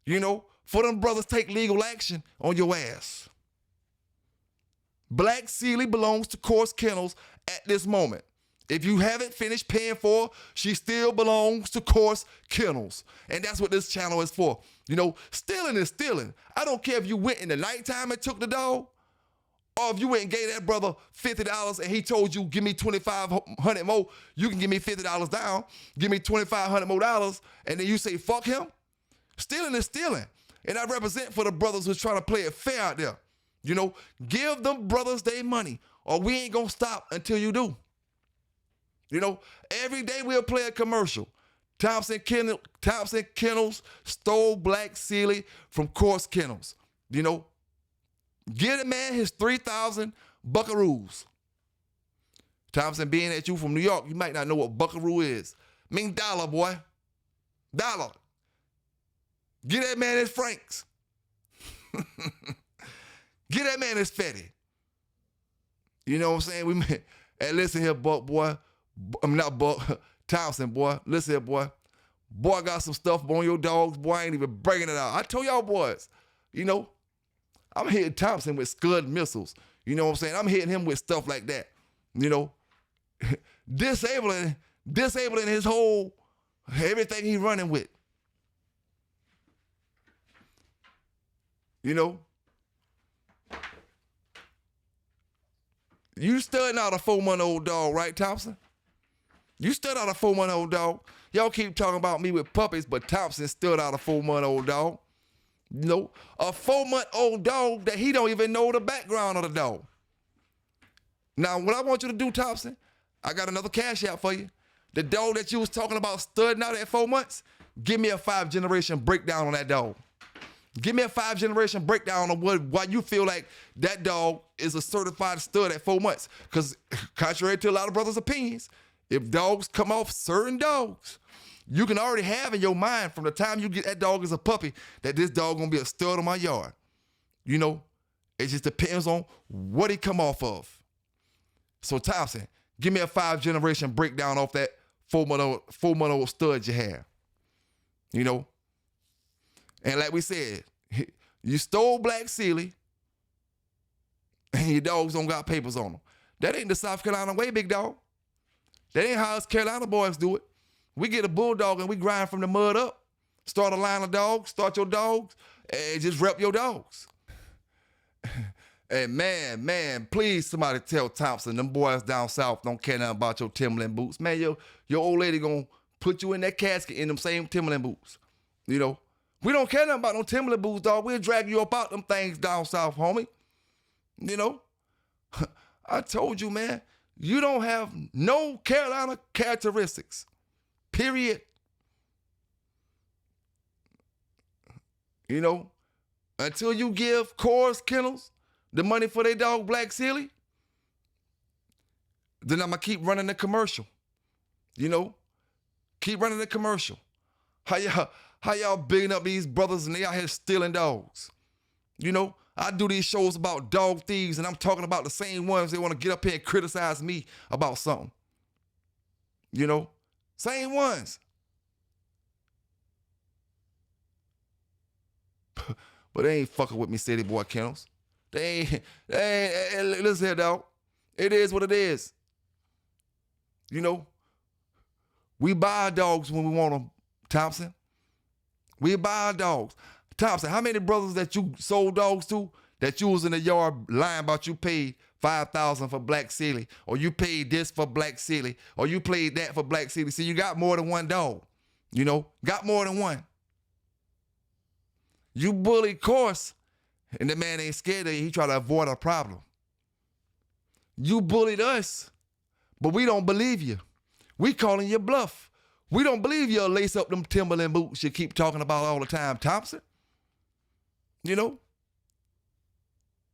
You know, for them brothers take legal action on your ass. Black Sealy belongs to Course Kennels at this moment. If you haven't finished paying for her, she still belongs to Course Kennels. And that's what this channel is for. You know, stealing is stealing. I don't care if you went in the nighttime and took the dog, or if you went and gave that brother $50 and he told you, give me $2,500 more, you can give me $50 down, give me $2,500 more dollars, and then you say, fuck him. Stealing is stealing. And I represent for the brothers who's trying to play it fair out there. You know, give them brothers their money, or we ain't gonna stop until you do. You know, every day we'll play a commercial. Thompson Kennels stole Black Sealy from Course Kennels. You know, give the man his 3,000 buckaroos. Thompson, being at you from New York, you might not know what buckaroo is. Mean dollar, boy. Dollar. Give that man his francs. Give that man his fetty. You know what I'm saying? And listen here, Buck, boy. I'm not Buck. Thompson, boy. Listen here, boy. Boy, I got some stuff on your dogs. Boy, I ain't even breaking it out. I told y'all boys, you know, I'm hitting Thompson with Scud missiles. You know what I'm saying? I'm hitting him with stuff like that. You know, disabling his whole, everything he running with. You know, you studying out a 4-month-old dog, right, Thompson? You stood out a 4-month-old dog. Y'all keep talking about me with puppies, but Thompson stood out a 4-month-old dog. You know, a 4-month-old dog that he don't even know the background of the dog. Now, what I want you to do, Thompson, I got another cash out for you. The dog that you was talking about studying out at 4 months, give me a 5-generation breakdown on that dog. Give me a 5-generation breakdown on why you feel like that dog is a certified stud at 4 months. Because contrary to a lot of brothers' opinions, if dogs come off certain dogs, you can already have in your mind from the time you get that dog as a puppy that this dog gonna be a stud on my yard. You know, it just depends on what he come off of. So Thompson, give me a 5-generation breakdown off that 4-month-old stud you have. You know, and like we said, you stole Black Sealy and your dogs don't got papers on them. That ain't the South Carolina way, big dog. That ain't how us Carolina boys do it. We get a bulldog and we grind from the mud up. Start a line of dogs, start your dogs, and just rep your dogs. And man, please somebody tell Thompson, them boys down south don't care nothing about your Timberland boots. Man, your old lady gonna put you in that casket in them same Timberland boots. You know, we don't care nothing about no Timberland boots, dog. We'll drag you up out them things down south, homie. You know, I told you, man, you don't have no Carolina characteristics, period. You know, until you give Coors Kennels the money for their dog Black Sealy, then I'm going to keep running the commercial. You know, keep running the commercial. How y'all bigging up these brothers and they out here stealing dogs? You know, I do these shows about dog thieves and I'm talking about the same ones that want to get up here and criticize me about something. You know, same ones. But they ain't fucking with me, City Boy Kennels. They ain't, listen here, dog. It is what it is. You know, we buy dogs when we want them, Thompson. We buy dogs. Thompson, how many brothers that you sold dogs to that you was in the yard lying about you paid $5,000 for Black Sealy, or you paid this for Black Sealy, or you paid that for Black Sealy? See, you got more than one dog. You know, got more than one. You bully Course, and the man ain't scared of you. He try to avoid a problem. You bullied us, but we don't believe you. We calling you bluff. We don't believe you'll lace up them Timberland boots you keep talking about all the time, Thompson. You know?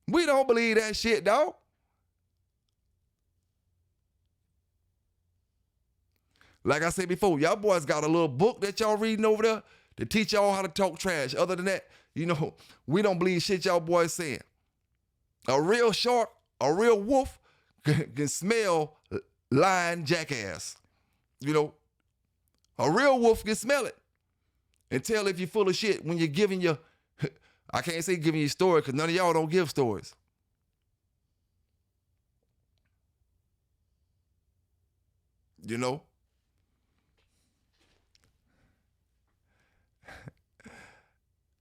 We don't believe that shit, dog. Like I said before, y'all boys got a little book that y'all reading over there to teach y'all how to talk trash. Other than that, you know, we don't believe shit y'all boys saying. A real shark, a real wolf can smell lying jackass. You know, a real wolf can smell it and tell if you're full of shit when you're giving your, I can't say giving you a story because none of y'all don't give stories. You know?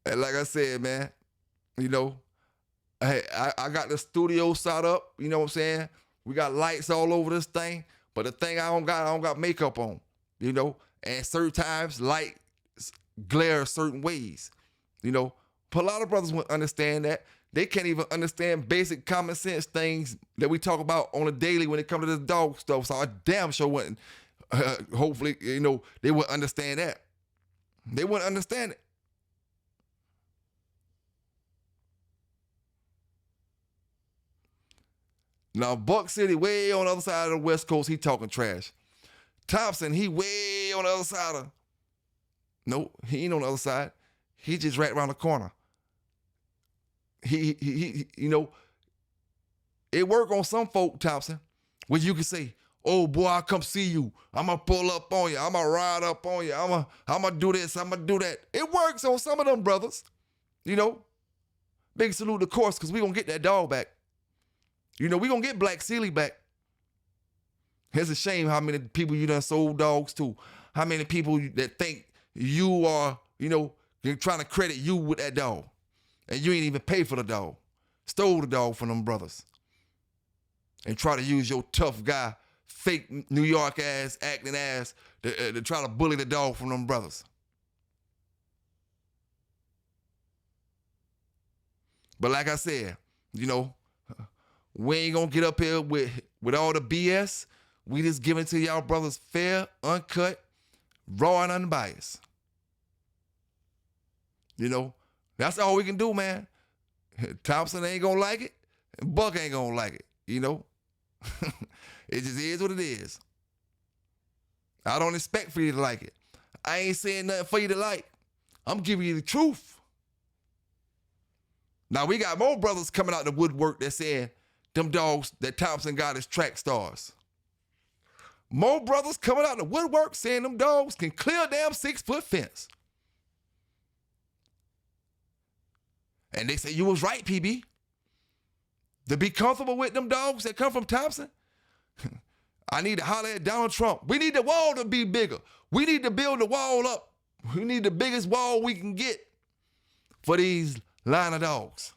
And like I said, man, you know, hey, I got the studio set up, you know what I'm saying? We got lights all over this thing, but the thing I don't got makeup on, you know? And certain times light glare certain ways, you know? But a lot of brothers wouldn't understand that. They can't even understand basic common sense things that we talk about on a daily when it comes to this dog stuff. So I damn sure wouldn't, hopefully, you know, they wouldn't understand that. They wouldn't understand it. Now, Buck City, way on the other side of the West Coast, he talking trash. Thompson, he way on the other side of, nope, he ain't on the other side. He just right around the corner. He you know, it work on some folk, Thompson, where you can say, oh boy, I'll come see you. I'm gonna pull up on you. I'm gonna ride up on you. I'm gonna do this. I'm gonna do that. It works on some of them brothers, you know. Big salute to Course, because we gonna get that dog back. You know, we gonna get Black Sealy back. It's a shame how many people you done sold dogs to. How many people that think you are, you know, you're trying to credit you with that dog. And you ain't even pay for the dog. Stole the dog from them brothers. And try to use your tough guy, fake New York ass, acting ass, to try to bully the dog from them brothers. But like I said, you know, we ain't gonna get up here with all the BS. We just giving to y'all brothers fair, uncut, raw, and unbiased. You know, that's all we can do, man. Thompson ain't gonna like it, and Buck ain't gonna like it, you know? It just is what it is. I don't expect for you to like it. I ain't saying nothing for you to like. I'm giving you the truth. Now, we got more brothers coming out the woodwork that saying them dogs that Thompson got as track stars. More brothers coming out the woodwork saying them dogs can clear a damn 6-foot fence. And they say you was right, PB. To be comfortable with them dogs that come from Thompson, I need to holler at Donald Trump. We need the wall to be bigger. We need to build the wall up We need the biggest wall we can get for these line of dogs.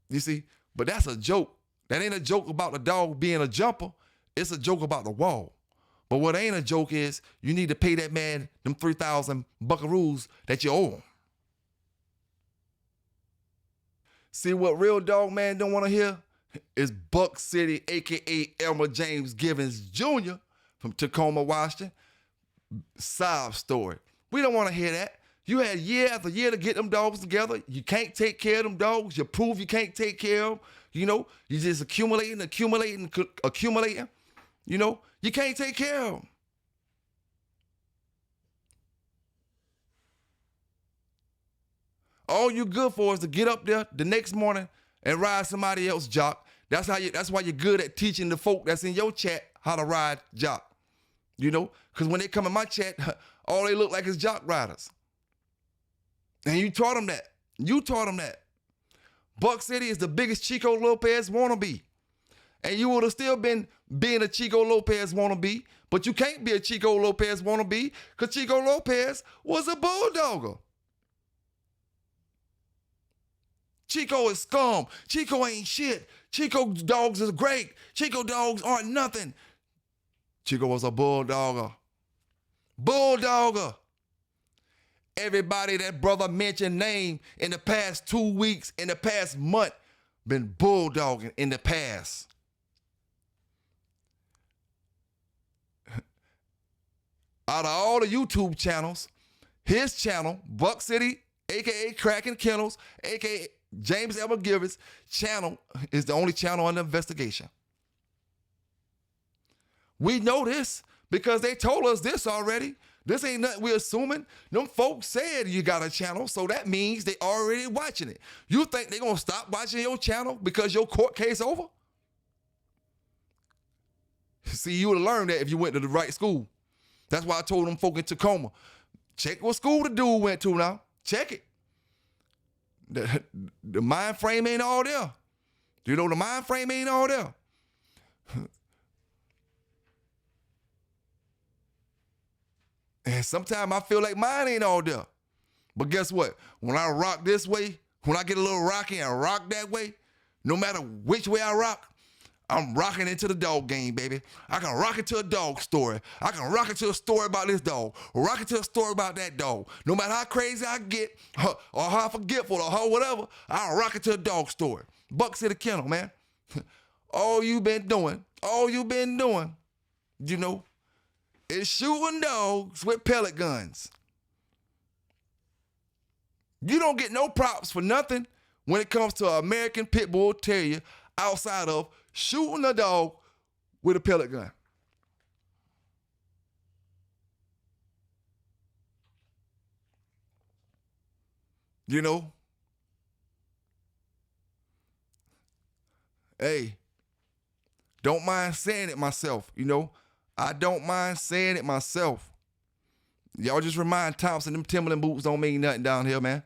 You see? But that's a joke. That ain't a joke about the dog being a jumper. It's a joke about the wall. But what ain't a joke is you need to pay that man them 3,000 buckaroos that you owe him. See what real dog man don't want to hear? Is Buck City, a.k.a. Elmer James Givens Jr. from Tacoma, Washington, sob story. We don't want to hear that. You had year after year to get them dogs together. You can't take care of them dogs. You prove you can't take care of them. You know, you just accumulating. You know, you can't take care of them. All you good for is to get up there the next morning and ride somebody else's jock. That's why you're good at teaching the folk that's in your chat how to ride jock. You know, because when they come in my chat, all they look like is jock riders. And you taught them that. You taught them that. Buck City is the biggest Chico Lopez wannabe. And you would have still been being a Chico Lopez wannabe, but you can't be a Chico Lopez wannabe because Chico Lopez was a bulldogger. Chico is scum. Chico ain't shit. Chico dogs is great. Chico dogs aren't nothing. Chico was a bulldogger. Bulldogger. Everybody that brother mentioned name in the past 2 weeks, in the past month, been bulldogging in the past. Out of all the YouTube channels, his channel, Buck City, a.k.a. Cracking Kennels, a.k.a. James Elmer Givens channel is the only channel under investigation. We know this because they told us this already. This ain't nothing we're assuming. Them folks said you got a channel, so that means they already watching it. You think they gonna stop watching your channel because your court case over? See, you would have learned that if you went to the right school. That's why I told them folk in Tacoma, check what school the dude went to now. Check it. The mind frame ain't all there. You know, the mind frame ain't all there. And sometimes I feel like mine ain't all there. But guess what? When I rock this way, when I get a little rocky and rock that way, no matter which way I rock, I'm rocking into the dog game, baby. I can rock it to a dog story. I can rock it to a story about this dog, or rock it to a story about that dog. No matter how crazy I get, or how forgetful, or how whatever, I'll rock it to a dog story. Buck City Kennel, man. All you been doing, you know, is shooting dogs with pellet guns. You don't get no props for nothing when it comes to an American Pit Bull Terrier outside of shooting a dog with a pellet gun. You know? Hey, don't mind saying it myself, you know? I don't mind saying it myself. Y'all just remind Thompson, them Timberland boots don't mean nothing down here, man.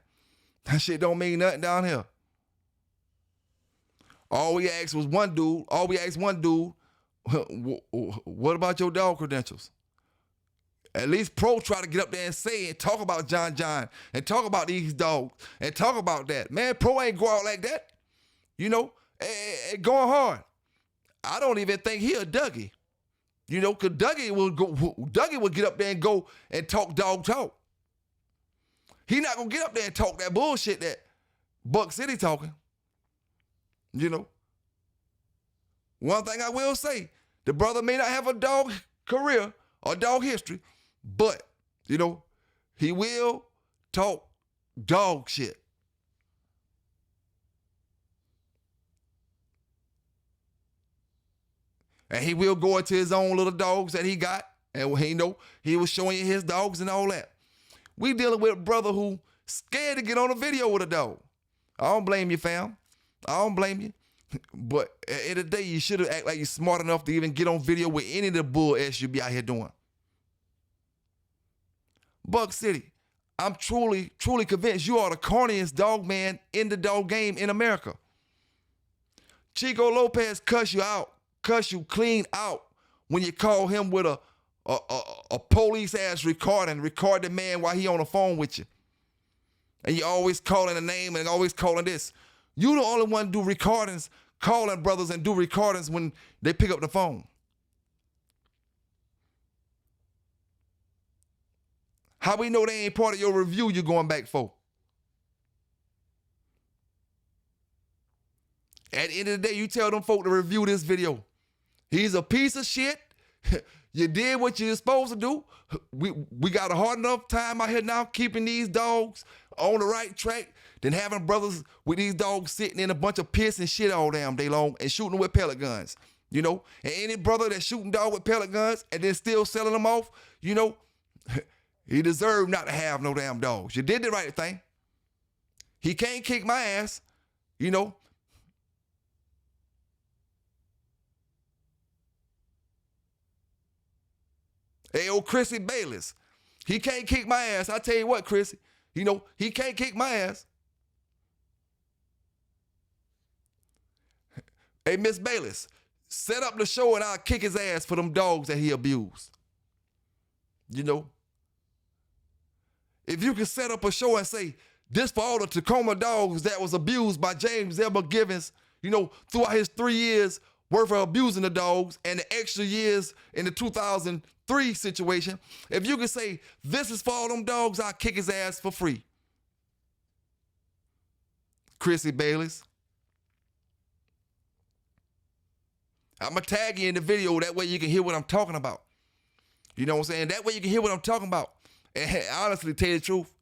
That shit don't mean nothing down here. All we asked one dude, what about your dog credentials? At least Pro try to get up there and say and talk about John and talk about these dogs and talk about that. Man, Pro ain't go out like that. You know, going hard. I don't even think he a Dougie. You know, because Dougie would get up there and go and talk dog talk. He not going to get up there and talk that bullshit that Buck City talking. You know. One thing I will say, the brother may not have a dog career or dog history, but, you know, he will talk dog shit. And he will go into his own little dogs that he got. And he was showing you his dogs and all that. We dealing with a brother who scared to get on a video with a dog. I don't blame you, fam. I don't blame you. But at the end of the day, you should have act like you're smart enough to even get on video with any of the bull ass you be out here doing. Buck City, I'm truly convinced you are the corniest dog man in the dog game in America. Chico Lopez cuss you clean out when you call him with a a police ass record the man while he on the phone with you. And you always calling the name and always calling this. You the only one do recordings, calling brothers and do recordings when they pick up the phone. How we know they ain't part of your review you're going back for? At the end of the day, you tell them folk to review this video. He's a piece of shit. You did what you're supposed to do. We got a hard enough time out here now keeping these dogs on the right track than having brothers with these dogs sitting in a bunch of piss and shit all damn day long and shooting them with pellet guns. You know, and any brother that's shooting dog with pellet guns and then still selling them off, you know, he deserved not to have no damn dogs. You did the right thing. He can't kick my ass, you know. Hey, old Chrissy Bayless, he can't kick my ass. I tell you what, Chrissy, you know, he can't kick my ass. Hey, Miss Bayless, set up the show and I'll kick his ass for them dogs that he abused. You know, if you can set up a show and say, this for all the Tacoma dogs that was abused by James Elmer Givens, you know, throughout his 3 years worth of abusing the dogs and the extra years in the 2003 situation, if you can say, this is for all them dogs, I'll kick his ass for free. Chrissy Bayless. I'm going to tag you in the video. That way you can hear what I'm talking about. You know what I'm saying? That way you can hear what I'm talking about. And honestly, tell you the truth,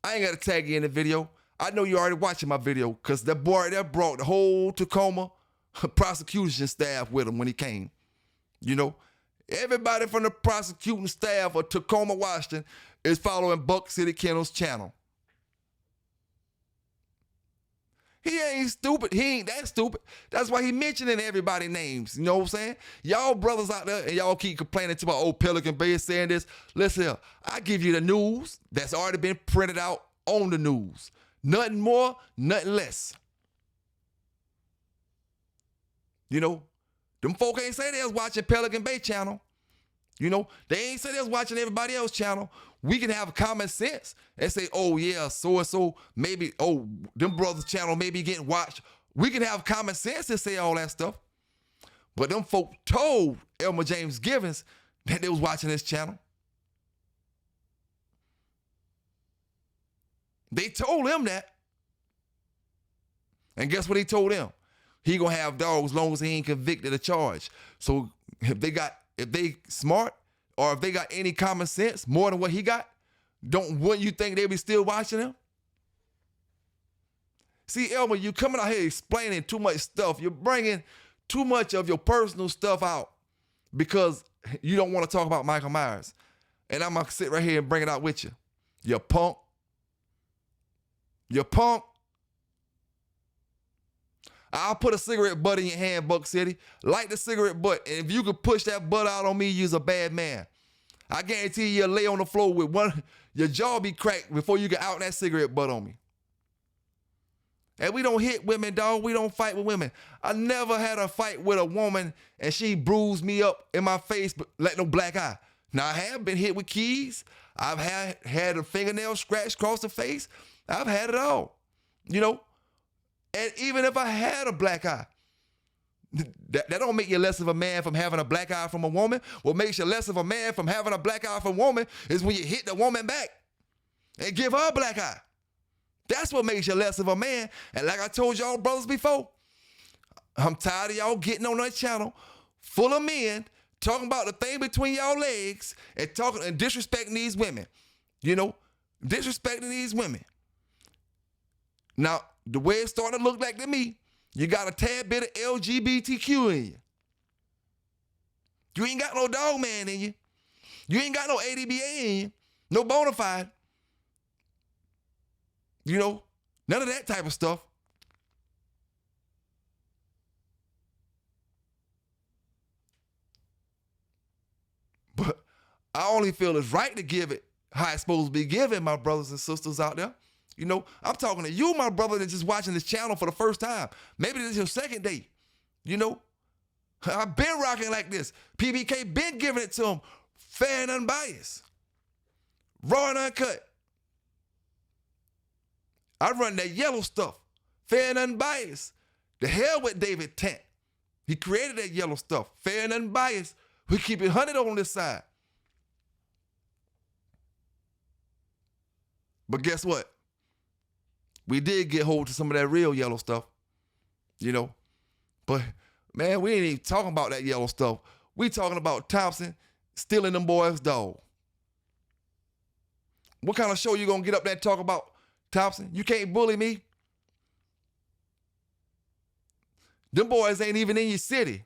I ain't got to tag you in the video. I know you already watching my video because that boy that brought the whole Tacoma prosecution staff with him when he came. You know, everybody from the prosecuting staff of Tacoma, Washington is following Buck City Kennel's channel. He ain't stupid. He ain't that stupid. That's why he mentioning everybody's names. You know what I'm saying? Y'all brothers out there and y'all keep complaining to my old Pelican Bay saying this. Listen here, I give you the news that's already been printed out on the news. Nothing more, nothing less. You know, them folk ain't say they was watching Pelican Bay channel. You know, they ain't say they was watching everybody else's channel. We can have common sense and say, oh yeah, so-and-so, maybe, oh, them brothers' channel may be getting watched. We can have common sense and say all that stuff. But them folk told Elmer James Givens that they was watching this channel. They told him that. And guess what he told them? He gonna have dogs as long as he ain't convicted of charge. So if they smart or if they got any common sense more than what he got, wouldn't you think they be still watching him? See, Elmer, you coming out here explaining too much stuff. You're bringing too much of your personal stuff out because you don't want to talk about Michael Myers. And I'm gonna sit right here and bring it out with you. You punk. You punk. I'll put a cigarette butt in your hand, Buck City. Light the cigarette butt. And if you could push that butt out on me, you's a bad man. I guarantee you'll lay on the floor with your jaw be cracked before you get out that cigarette butt on me. And we don't hit women, dog. We don't fight with women. I never had a fight with a woman and she bruised me up in my face, but let no black eye. Now, I have been hit with keys. I've had a fingernail scratched across the face. I've had it all, you know. And even if I had a black eye, that don't make you less of a man from having a black eye from a woman. What makes you less of a man from having a black eye from a woman is when you hit the woman back and give her a black eye. That's what makes you less of a man. And like I told y'all brothers before, I'm tired of y'all getting on that channel full of men talking about the thing between y'all legs and talking and disrespecting these women. You know, disrespecting these women. Now, the way it's starting to look like to me, you got a tad bit of LGBTQ in you. You ain't got no dog man in you. You ain't got no ADBA in you. No bona fide. You know, none of that type of stuff. But I only feel it's right to give it how it's supposed to be given, my brothers and sisters out there. You know, I'm talking to you, my brother, that's just watching this channel for the first time. Maybe this is your second day. You know, I've been rocking like this. PBK been giving it to him fair and unbiased, raw and uncut. I run that yellow stuff, fair and unbiased. The hell with David Tant. He created that yellow stuff, fair and unbiased. We keep it 100 on this side. But guess what? We did get hold to some of that real yellow stuff, you know. But, man, we ain't even talking about that yellow stuff. We talking about Thompson stealing them boys' dog. What kind of show you gonna get up there and talk about, Thompson? You can't bully me. Them boys ain't even in your city,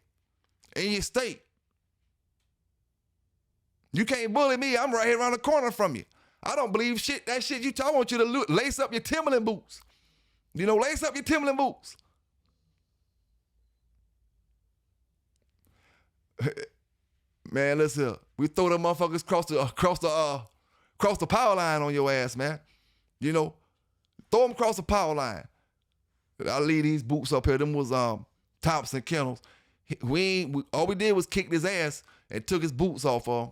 in your state. You can't bully me. I'm right here around the corner from you. I don't believe shit. That shit you talk, I want you to lace up your Timberland boots. You know, lace up your Timberland boots. Man, listen, we throw them motherfuckers across the power line on your ass, man. You know, throw them across the power line. I leave these boots up here. Them was Thompson Kennels. All we did was kick his ass and took his boots off of him.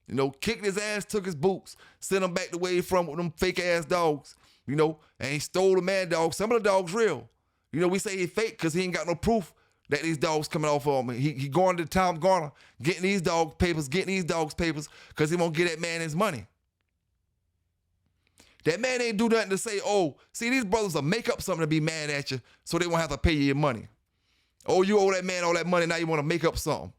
You know, kicked his ass, took his boots, sent him back the way he from with them fake ass dogs. You know, and he stole the mad dog. Some of the dogs real. You know, we say he fake because he ain't got no proof that these dogs coming off of him. He going to Tom Garner, getting these dogs papers because he won't get that man his money. That man ain't do nothing to say, oh, see, these brothers will make up something to be mad at you so they won't have to pay you your money. Oh, you owe that man all that money, now you want to make up something.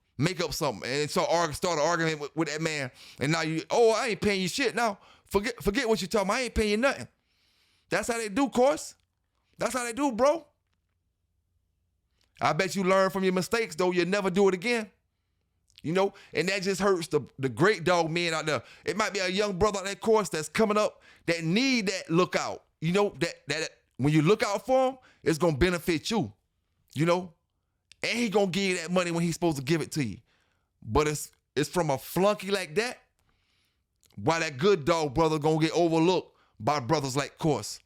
And so start an argument with that man. And now I ain't paying you shit now. Forget what you talking about. I ain't paying you nothing. That's how they do, course. That's how they do, bro. I bet you learn from your mistakes, though. You'll never do it again. You know, and that just hurts the great dog men out there. It might be a young brother on that course that's coming up that need that lookout. You know, that when you look out for him, it's going to benefit you. You know? And he gonna give you that money when he's supposed to give it to you. But it's from a flunky like that, why that good dog brother gonna get overlooked by brothers like Course.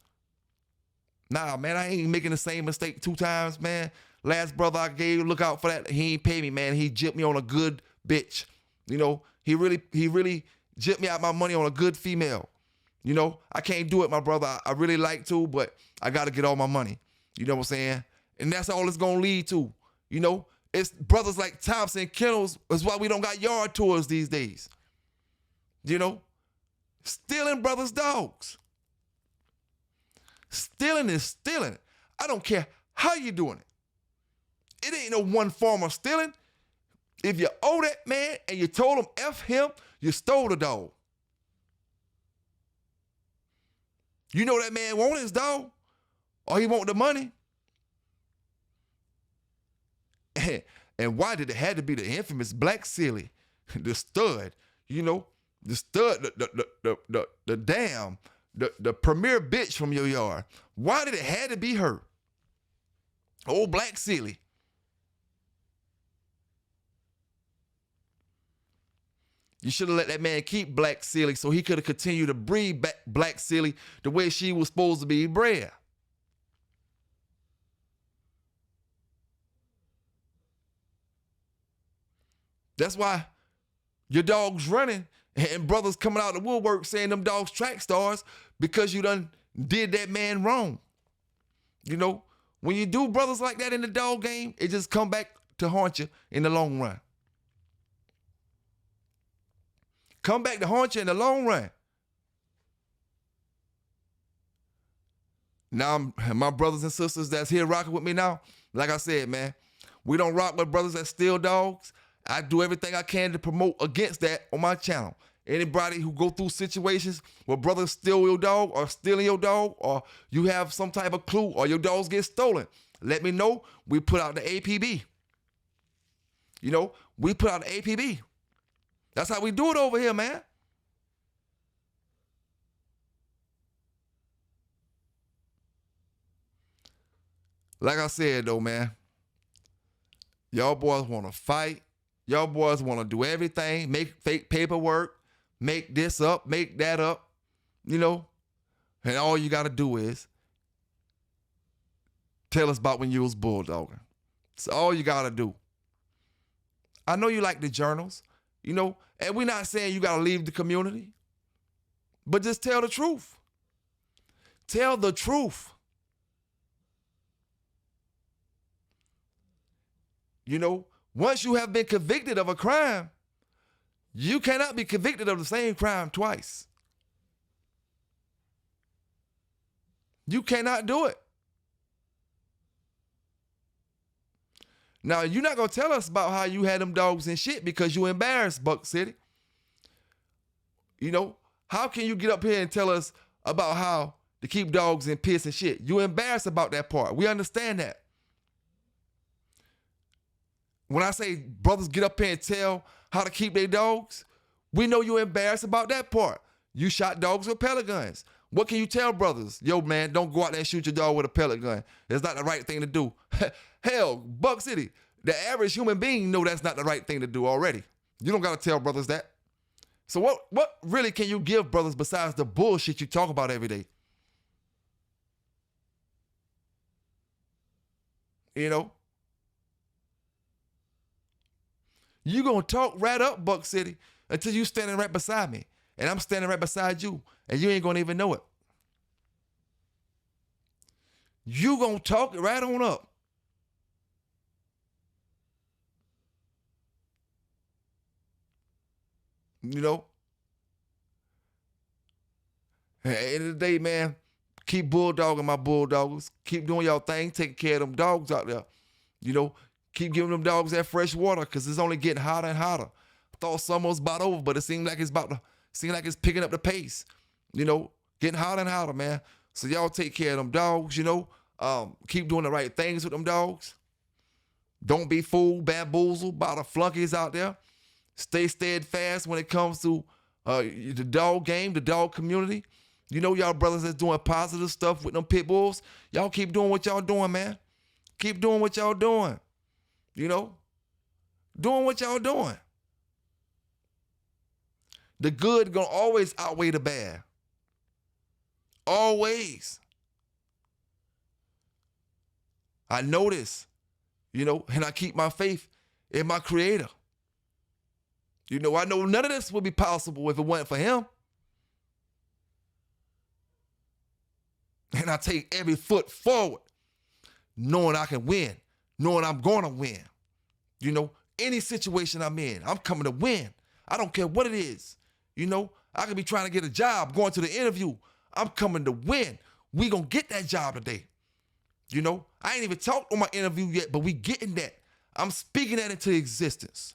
Nah, man, I ain't making the same mistake 2 times, man. Last brother I gave, look out for that. He ain't pay me, man. He gypped me on a good bitch. You know, he really gypped me out my money on a good female. You know, I can't do it, my brother. I really like to, but I gotta get all my money. You know what I'm saying? And that's all it's gonna lead to. You know, it's brothers like Thompson Kennels. That's why we don't got yard tours these days. You know, stealing brothers' dogs. Stealing is stealing. I don't care how you doing it. It ain't no one form of stealing. If you owe that man and you told him F him, you stole the dog. You know that man want his dog or he want the money. And why did it have to be the infamous Black Silly, the stud, you know, the stud, the premier bitch from your yard? Why did it have to be her? Old Black Silly. You should have let that man keep Black Silly so he could have continued to breed Black Silly the way she was supposed to be bred. That's why your dog's running and brothers coming out of the woodwork saying them dogs track stars because you done did that man wrong. You know, when you do brothers like that in the dog game, it just come back to haunt you in the long run. Come back to haunt you in the long run. Now, my brothers and sisters that's here rocking with me now, like I said, man, we don't rock with brothers that steal dogs. I do everything I can to promote against that on my channel. Anybody who go through situations where brothers steal your dog or stealing your dog or you have some type of clue or your dogs get stolen, let me know. We put out the APB. You know, we put out the APB. That's how we do it over here, man. Like I said, though, man, y'all boys want to fight. Y'all boys want to do everything, make fake paperwork, make this up, make that up, you know? And all you got to do is tell us about when you was bulldogging. That's all you got to do. I know you like the journals. You know, and we're not saying you got to leave the community, but just tell the truth. Tell the truth. You know, once you have been convicted of a crime, you cannot be convicted of the same crime twice. You cannot do it. Now, you're not going to tell us about how you had them dogs and shit because you embarrassed, Buck City. You know, how can you get up here and tell us about how to keep dogs in piss and shit? You embarrassed about that part. We understand that. When I say brothers get up here and tell how to keep their dogs, we know you're embarrassed about that part. You shot dogs with pellet guns. What can you tell brothers? Yo, man, don't go out there and shoot your dog with a pellet gun. It's not the right thing to do. Hell, Buck City, the average human being know that's not the right thing to do already. You don't got to tell brothers that. So what really can you give brothers besides the bullshit you talk about every day? You know? You gonna talk right up, Buck City, until you standing right beside me. And I'm standing right beside you, and you ain't gonna even know it. You gonna talk it right on up. You know? At the end of the day, man, keep bulldogging my bulldoggers. Keep doing y'all thing, taking care of them dogs out there. You know, keep giving them dogs that fresh water because it's only getting hotter and hotter. I thought summer was about over, but it seemed like it's picking up the pace. You know, getting hotter and hotter, man. So y'all take care of them dogs, you know. Keep doing the right things with them dogs. Don't be fooled, bamboozled by the flunkies out there. Stay steadfast when it comes to the dog game, the dog community. You know, y'all brothers that's doing positive stuff with them pit bulls. Y'all keep doing what y'all doing, man. Keep doing what y'all doing. You know, doing what y'all doing. The good gonna always outweigh the bad. Always. I know this, you know, and I keep my faith in my Creator. You know, I know none of this would be possible if it wasn't for Him. And I take every foot forward, knowing I can win, knowing I'm gonna win. You know, any situation I'm in, I'm coming to win. I don't care what it is. You know, I could be trying to get a job, going to the interview. I'm coming to win. We gonna get that job today. You know, I ain't even talked on my interview yet, but we getting that. I'm speaking that into existence.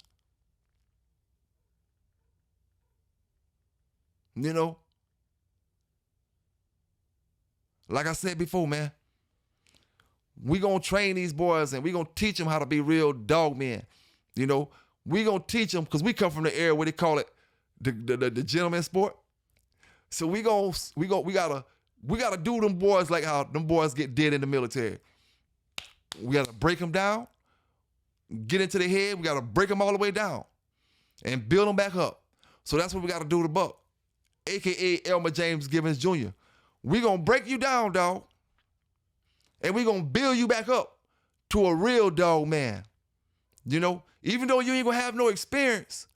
You know, like I said before, man, we gonna train these boys and we gonna teach them how to be real dog men. You know, we gonna teach them because we come from the area where they call it the gentleman sport. So we gotta do them boys like how them boys get dead in the military. We gotta break them down, get into their head. We gotta break them all the way down and build them back up. So that's what we gotta do to Buck, AKA Elmer James Givens Jr. We gonna break you down, dog, and we gonna build you back up to a real dog man. You know, even though you ain't gonna have no experience,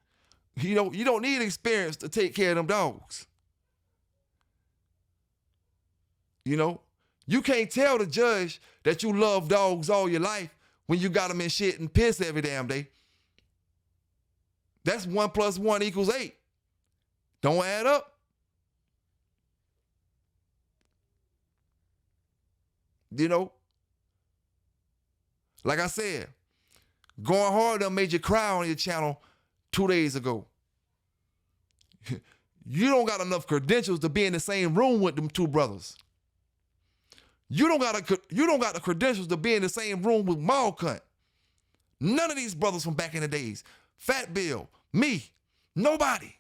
you know, you don't need experience to take care of them dogs. You know, you can't tell the judge that you love dogs all your life when you got them in shit and piss every damn day. That's 1 + 1 = 8. Don't add up. You know, like I said, Going Hard done made you cry on your channel 2 days ago. You don't got enough credentials to be in the same room with them two brothers. You don't got the credentials to be in the same room with Mall Cunt. None of these brothers from back in the days. Fat Bill, me, nobody.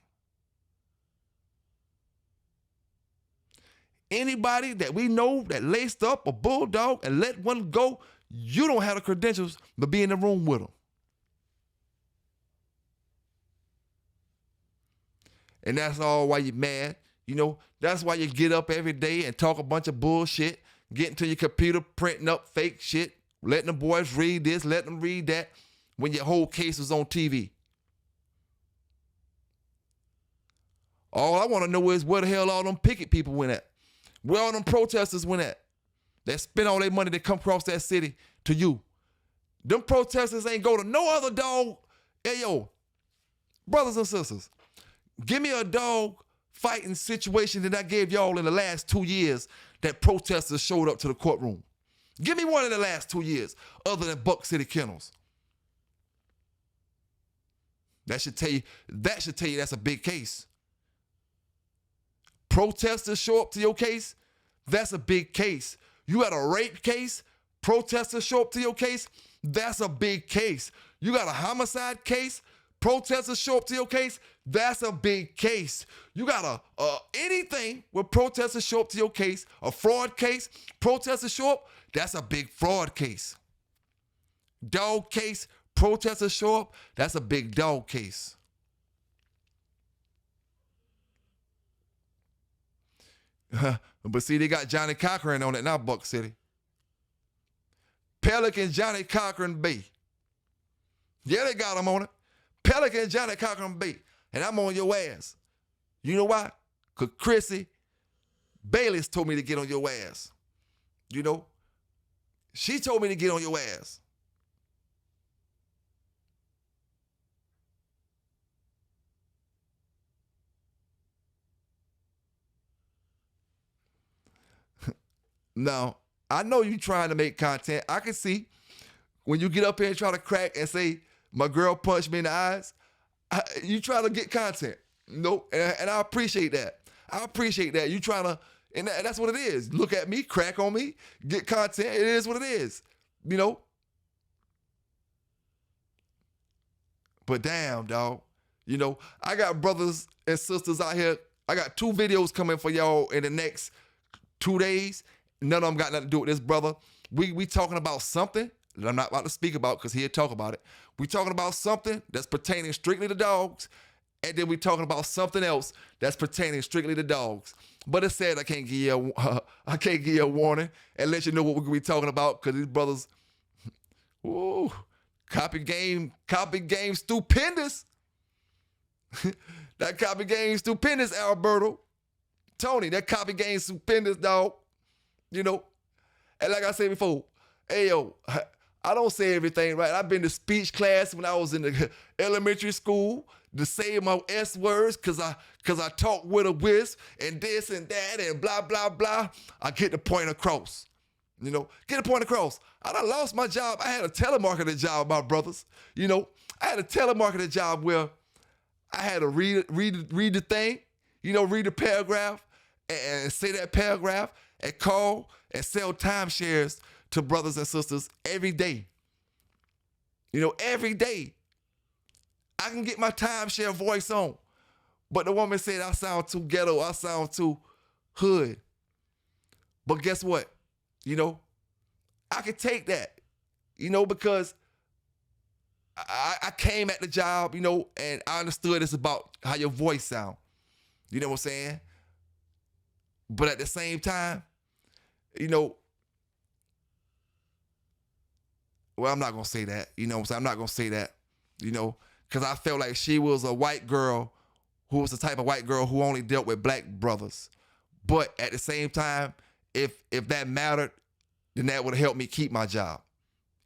Anybody that we know that laced up a bulldog and let one go, you don't have the credentials to be in the room with them. And that's all why you're mad. You know, that's why you get up every day and talk a bunch of bullshit, get into your computer, printing up fake shit, letting the boys read this, letting them read that, when your whole case was on TV. All I want to know is where the hell all them picket people went at. Where all them protesters went at. That spent all their money to come across that city to you. Them protesters ain't go to no other dog. Hey, yo, brothers and sisters, give me a dog fighting situation that I gave y'all in the last 2 years that protesters showed up to the courtroom. Give me one in the last 2 years other than Buck City Kennels. That should tell you that's a big case. Protesters show up to your case, that's a big case. You got a rape case, protesters show up to your case, that's a big case. You got a homicide case, protesters show up to your case, that's a big case. You got anything where protesters show up to your case, a fraud case, protesters show up, that's a big fraud case. Dog case, protesters show up, that's a big dog case. But see, they got Johnny Cochran on it now, Buck City. Pelican, Johnny Cochran Bay. Yeah, they got him on it. Pelican, Johnny Cochran Bay. And I'm on your ass. You know why? Because Chrissy Bayless told me to get on your ass. You know? She told me to get on your ass. Now, I know you trying to make content. I can see when you get up here and try to crack and say, my girl punched me in the eyes, you trying to get content. Nope. And I appreciate that. I appreciate that. You trying to, and that's what it is. Look at me, crack on me, get content. It is what it is. You know? But damn, dog. You know, I got brothers and sisters out here. I got 2 videos coming for y'all in the next 2 days. None of them got nothing to do with this brother. We talking about something that I'm not about to speak about because he'll talk about it. We talking about something that's pertaining strictly to dogs, and then we talking about something else that's pertaining strictly to dogs. But it said I can't give you a warning and let you know what we're gonna be talking about because these brothers, ooh, copy game stupendous. That copy game stupendous, Alberto. Tony, that copy game stupendous, dog. You know, and like I said before, hey, yo, I don't say everything right. I've been to speech class when I was in the elementary school to say my S words because I talk with a wisp and this and that and blah, blah, blah. I get the point across. You know, get the point across. I done lost my job. I had a telemarketing job, my brothers. You know, I had a telemarketing job where I had to read the thing, you know, read the paragraph and say that paragraph and call and sell timeshares to brothers and sisters every day. You know, every day. I can get my timeshare voice on. But the woman said I sound too ghetto, I sound too hood. But guess what? You know, I could take that, you know, because I came at the job, you know, and I understood it's about how your voice sound. You know what I'm saying? But at the same time, you know, well, I'm not going to say that. You know what I'm saying? I'm not going to say that, you know, because I felt like she was a white girl who was the type of white girl who only dealt with black brothers. But at the same time, if that mattered, then that would have helped me keep my job.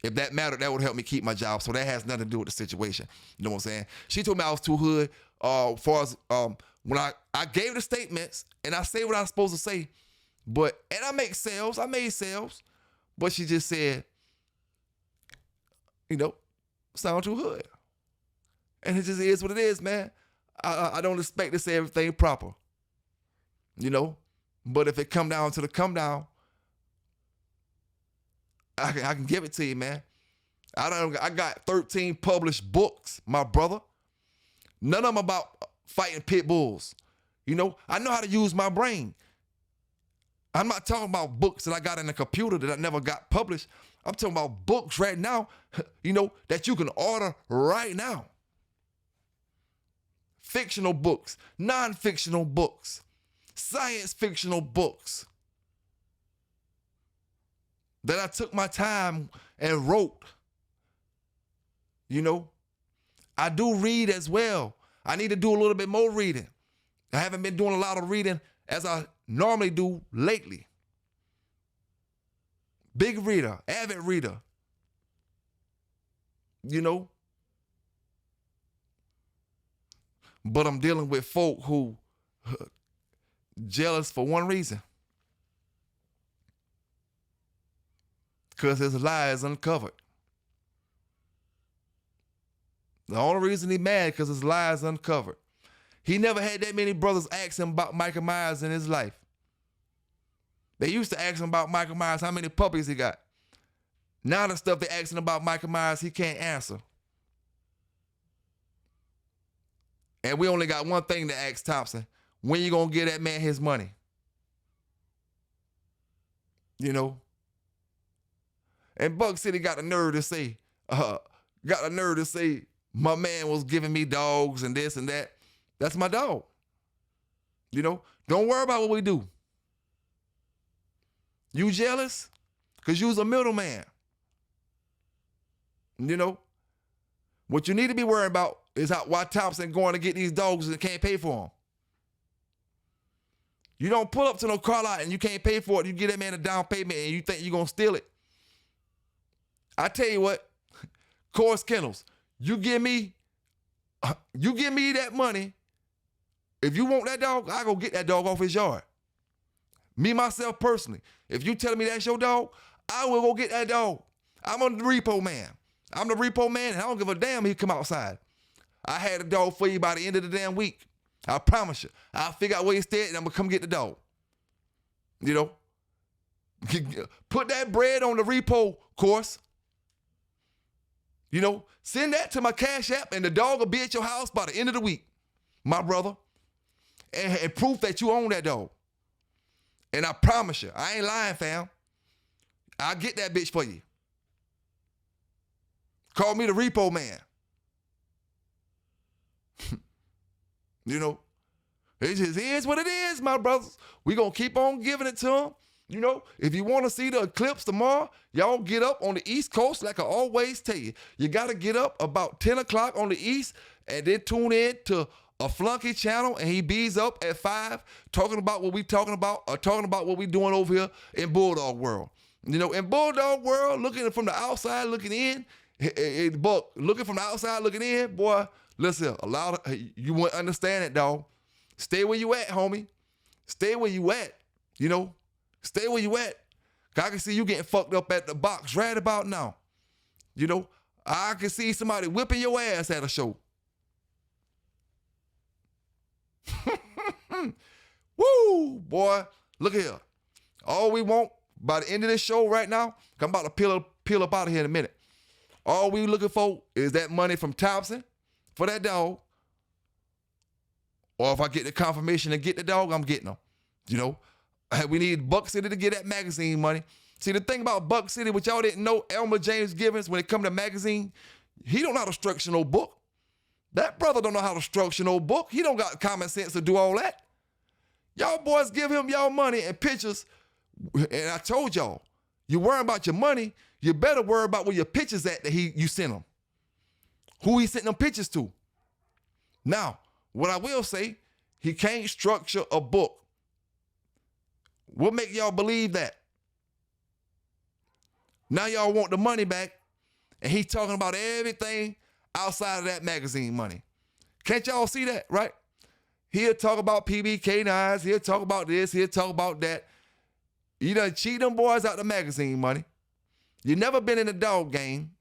If that mattered, that would help me keep my job. So that has nothing to do with the situation. You know what I'm saying? She told me I was too hood. As far as when I gave the statements and I say what I was supposed to say, and I made sales, but she just said, you know, sound too hood. And it just is what it is, man. I don't expect to say everything proper, you know, but if it come down to the come down, I can give it to you, man. I got 13 published books, my brother. None of them about fighting pit bulls. You know, I know how to use my brain. I'm not talking about books that I got in the computer that I never got published. I'm talking about books right now, you know, that you can order right now. Fictional books, non-fictional books, science fictional books that I took my time and wrote. You know, I do read as well. I need to do a little bit more reading. I haven't been doing a lot of reading as I normally do lately. Big reader, avid reader. You know? But I'm dealing with folk who jealous for one reason. Because his lie is uncovered. The only reason he mad because his lie is uncovered. He never had that many brothers ask him about Michael Myers in his life. They used to ask him about Michael Myers, how many puppies he got. Now the stuff they asking about Michael Myers, he can't answer. And we only got one thing to ask Thompson. When you gonna give that man his money? You know? And Buck City got the nerve to say, my man was giving me dogs and this and that. That's my dog. You know? Don't worry about what we do. You jealous? Because you was a middleman. You know? What you need to be worried about is why Thompson going to get these dogs and can't pay for them. You don't pull up to no car lot and you can't pay for it. You give that man a down payment and you think you're going to steal it. I tell you what, Course Kennels, you give me that money. If you want that dog, I go get that dog off his yard. Me, myself, personally. If you telling me that's your dog, I will go get that dog. I'm the repo man. I'm the repo man, and I don't give a damn if he come outside. I had a dog for you by the end of the damn week. I promise you. I'll figure out where he stayed, and I'm going to come get the dog. You know? Put that bread on the repo course. You know? Send that to my Cash App, and the dog will be at your house by the end of the week, my brother. And proof that you own that dog. And I promise you, I ain't lying, fam. I'll get that bitch for you. Call me the repo man. You know, it just is what it is, my brothers. We gonna keep on giving it to him. You know, if you want to see the eclipse tomorrow, y'all get up on the East Coast like I always tell you. You got to get up about 10 o'clock on the East and then tune in to a Flunky channel, and he bees up at 5 talking about what we talking about or talking about what we doing over here in Bulldog World. You know, in Bulldog World, looking from the outside looking in, Buck, looking from the outside looking in, boy, listen, you wouldn't understand it, dog. Stay where you at, homie. Stay where you at, you know. Stay where you at. I can see you getting fucked up at the box right about now. You know, I can see somebody whipping your ass at a show. Woo, boy, look here. All we want by the end of this show right now, I'm about to peel up out of here in a minute. All we looking for is that money from Thompson for that dog. Or if I get the confirmation to get the dog, I'm getting them. You know, we need Buck City to get that magazine money. See, the thing about Buck City, which y'all didn't know, Elmer James Givens, when it come to magazine, he don't know how to structure no book. That brother don't know how to structure no book. He don't got common sense to do all that. Y'all boys give him y'all money and pictures. And I told y'all, you worrying about your money, you better worry about where your pictures at that you sent him. Who he sent them pictures to. Now, what I will say, he can't structure a book. What make y'all believe that? Now y'all want the money back, and he talking about everything outside of that magazine money. Can't y'all see that, right? He'll talk about PBK9s, he'll talk about this, he'll talk about that. You done cheat them boys out the magazine money. You never been in a dog game.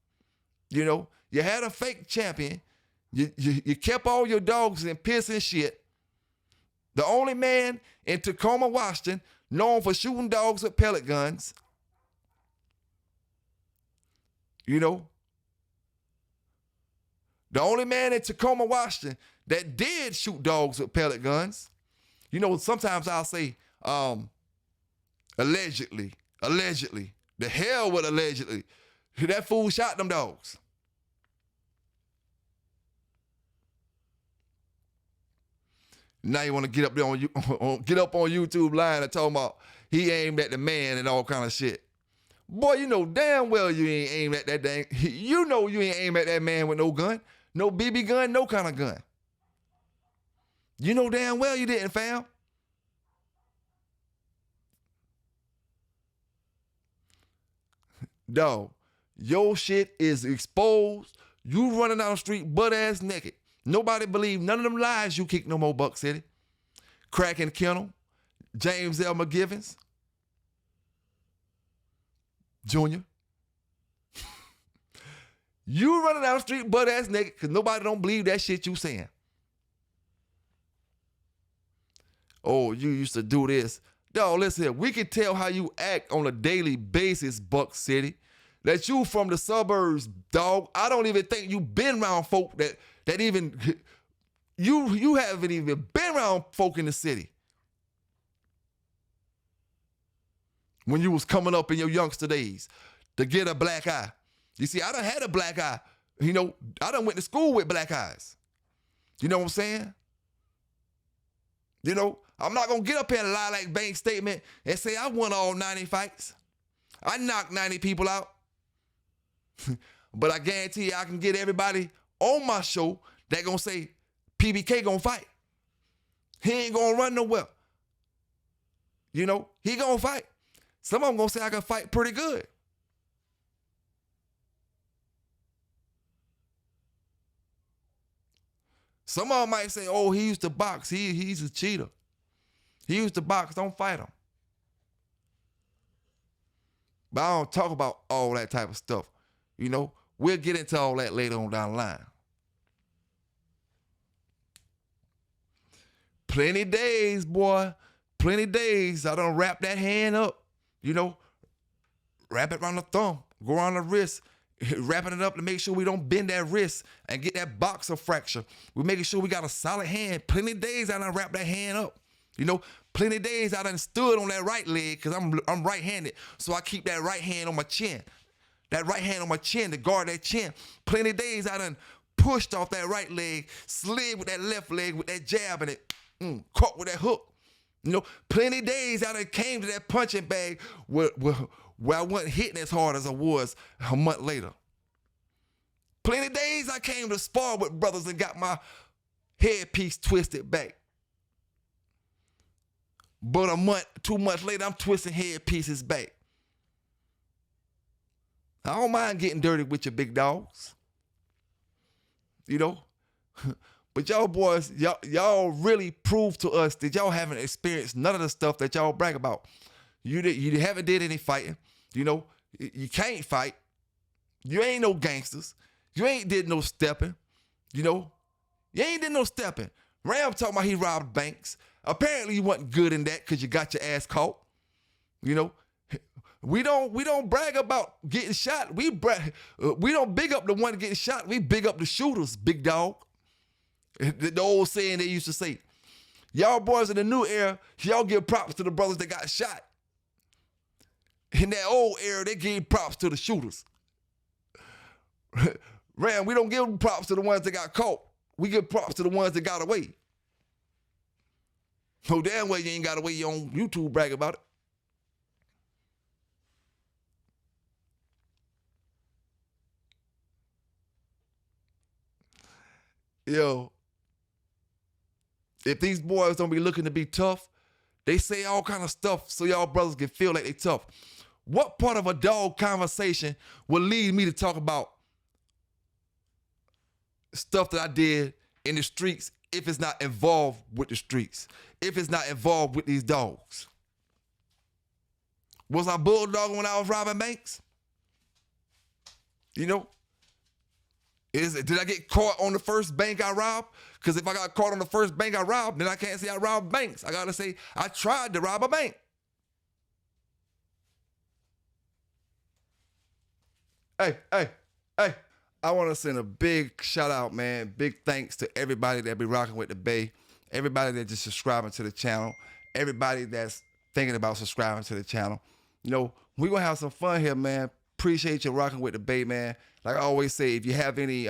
You know, you had a fake champion. You kept all your dogs in piss and shit. The only man in Tacoma, Washington, known for shooting dogs with pellet guns. You know, the only man in Tacoma, Washington that did shoot dogs with pellet guns. You know, sometimes I'll say, allegedly. The hell with allegedly. That fool shot them dogs. Now you want to get up there on YouTube line and talking about he aimed at the man and all kind of shit. Boy, you know damn well you ain't aimed at that dang. You know you ain't aimed at that man with no gun, no BB gun, no kind of gun. You know damn well you didn't, fam. Dog, your shit is exposed. You running down the street butt ass naked. Nobody believe none of them lies you kick no more, Buck City. Cracking Kennel, James L. McGivens, Jr. You running down the street butt ass naked because nobody don't believe that shit you saying. Oh, you used to do this. Dog, listen here. We can tell how you act on a daily basis, Buck City. That you from the suburbs, dog. I don't even think you been around folk that even, you haven't even been around folk in the city. When you was coming up in your youngster days to get a black eye. You see, I done had a black eye. You know, I done went to school with black eyes. You know what I'm saying? You know, I'm not going to get up here and lie like bank statement and say I won all 90 fights. I knocked 90 people out. But I guarantee you I can get everybody on my show that going to say PBK going to fight. He ain't going to run nowhere. You know, he going to fight. Some of them going to say I can fight pretty good. Some of them might say, oh, he used to box. He's a cheater. He used to box. Don't fight him. But I don't talk about all that type of stuff. You know, we'll get into all that later on down the line. Plenty days, boy. Plenty days. I done wrap that hand up. You know, wrap it around the thumb. Go around the wrist. Wrapping it up to make sure we don't bend that wrist and get that boxer fracture. We're making sure we got a solid hand. Plenty of days I done wrap that hand up. You know, plenty of days I done stood on that right leg because I'm right-handed. So I keep that right hand on my chin. That right hand on my chin to guard that chin. Plenty of days I done pushed off that right leg, slid with that left leg with that jab in it, caught with that hook. You know, plenty of days I done came to that punching bag where I wasn't hitting as hard as I was a month later. Plenty of days I came to spar with brothers and got my headpiece twisted back. But a month, 2 months later, I'm twisting headpieces back. I don't mind getting dirty with your big dogs. You know? But y'all boys, y'all really proved to us that y'all haven't experienced none of the stuff that y'all brag about. You haven't did any fighting. You know, you can't fight. You ain't no gangsters. You ain't did no stepping. You know, you ain't did no stepping. Ram talking about he robbed banks. Apparently you wasn't good in that because you got your ass caught. You know, we don't brag about getting shot. We don't big up the one getting shot. We big up the shooters, big dog. The old saying they used to say. Y'all boys in the new era, y'all give props to the brothers that got shot. In that old era, they gave props to the shooters. Ram, we don't give props to the ones that got caught. We give props to the ones that got away. So damn well you ain't got away, you on YouTube brag about it. Yo, if these boys don't be looking to be tough, they say all kind of stuff so y'all brothers can feel like they tough. What part of a dog conversation will lead me to talk about stuff that I did in the streets if it's not involved with the streets, if it's not involved with these dogs? Was I bulldogging when I was robbing banks? You know? Did I get caught on the first bank I robbed? Because if I got caught on the first bank I robbed, then I can't say I robbed banks. I got to say I tried to rob a bank. Hey. I want to send a big shout out, man. Big thanks to everybody that be rocking with the Bay. Everybody that just subscribing to the channel. Everybody that's thinking about subscribing to the channel. You know, we're going to have some fun here, man. Appreciate you rocking with the Bay, man. Like I always say, if you have any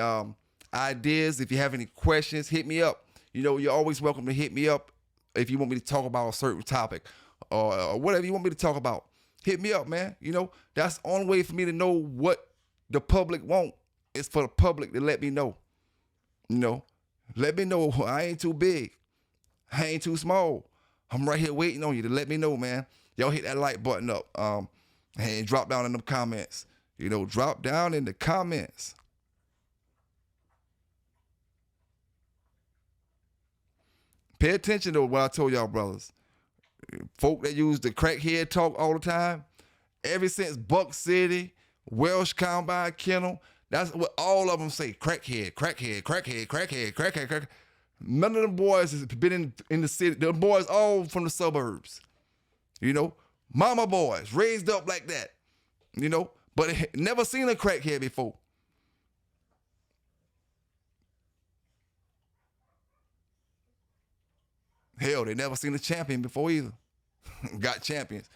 ideas, if you have any questions, hit me up. You know, you're always welcome to hit me up if you want me to talk about a certain topic or whatever you want me to talk about. Hit me up, man. You know, that's the only way for me to know what the public want. It's for the public to let me know. You know, let me know I ain't too big. I ain't too small. I'm right here waiting on you to let me know, man. Y'all hit that like button up. And drop down in them comments. You know, drop down in the comments. Pay attention to what I told y'all, brothers. Folk that use the crackhead talk all the time, ever since Buck City, Welsh Combine Kennel, that's what all of them say. Crackhead, crackhead, crackhead, crackhead, crackhead, crackhead. None of them boys has been in the city. The boys all from the suburbs. You know, mama boys, raised up like that. You know, but never seen a crackhead before. Hell, they never seen a champion before either. Got champions.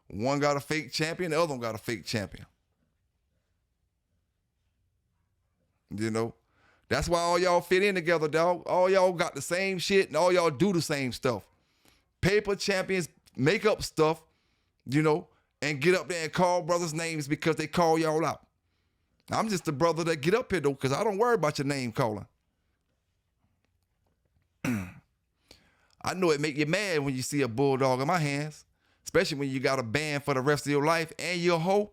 One got a fake champion, the other one got a fake champion. You know, that's why all y'all fit in together, dog. All y'all got the same shit and all y'all do the same stuff. Paper champions make up stuff, you know, and get up there and call brothers' names because they call y'all out. I'm just the brother that get up here, though, because I don't worry about your name calling. I know it make you mad when you see a bulldog in my hands, especially when you got a band for the rest of your life and you're a hoe.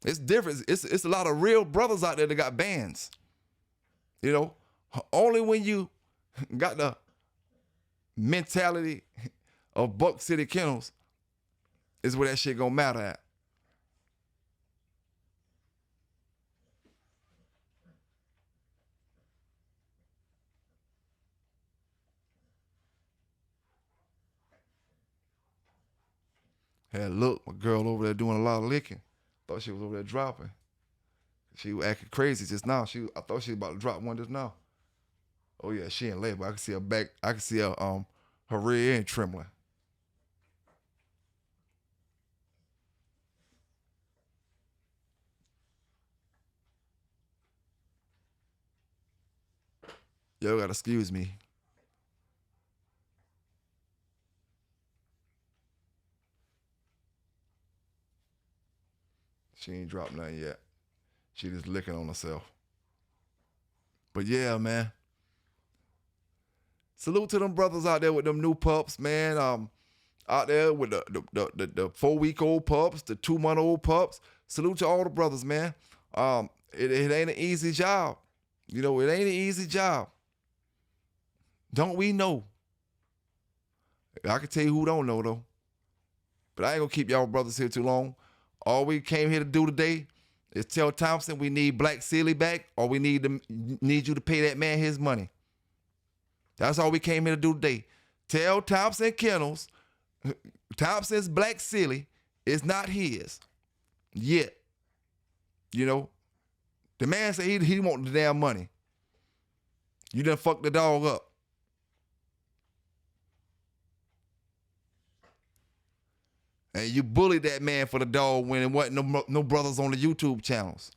It's different. It's a lot of real brothers out there that got bands. You know, only when you got the mentality of Buck City Kennels is where that shit gonna matter at. Hey, look, my girl over there doing a lot of licking. Thought she was over there dropping. She was acting crazy just now. I thought she was about to drop one just now. Oh yeah, she in labor. I can see her back. I can see her rear end trembling. Y'all gotta excuse me. She ain't dropped nothing yet. She just licking on herself. But yeah, man. Salute to them brothers out there with them new pups, man. Out there with the 4-week-old pups, the 2-month-old pups. Salute to all the brothers, man. It ain't an easy job. You know, it ain't an easy job. Don't we know? I can tell you who don't know, though. But I ain't gonna keep y'all brothers here too long. All we came here to do today is tell Thompson we need Black Sealy back, or we need you to pay that man his money. That's all we came here to do today. Tell Thompson Kennels, Thompson's Black Sealy is not his yet. You know, the man said he want the damn money. You done fucked the dog up. And you bullied that man for the dog when it wasn't no brothers on the YouTube channels.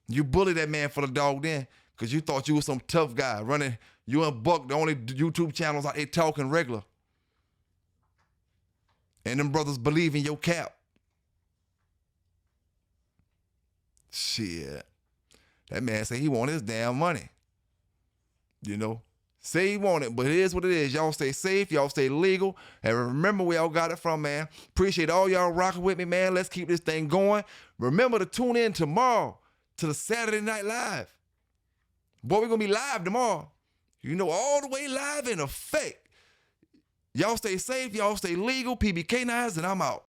You bullied that man for the dog then because you thought you was some tough guy running. You and Buck, the only YouTube channels out there talking regular. And them brothers believe in your cap. Shit. That man said he want his damn money. You know? Say he want it, but it is what it is. Y'all stay safe. Y'all stay legal. And remember where y'all got it from, man. Appreciate all y'all rocking with me, man. Let's keep this thing going. Remember to tune in tomorrow to the Saturday Night Live. Boy, we're going to be live tomorrow. You know, all the way live in effect. Y'all stay safe. Y'all stay legal. PBK9s, and I'm out.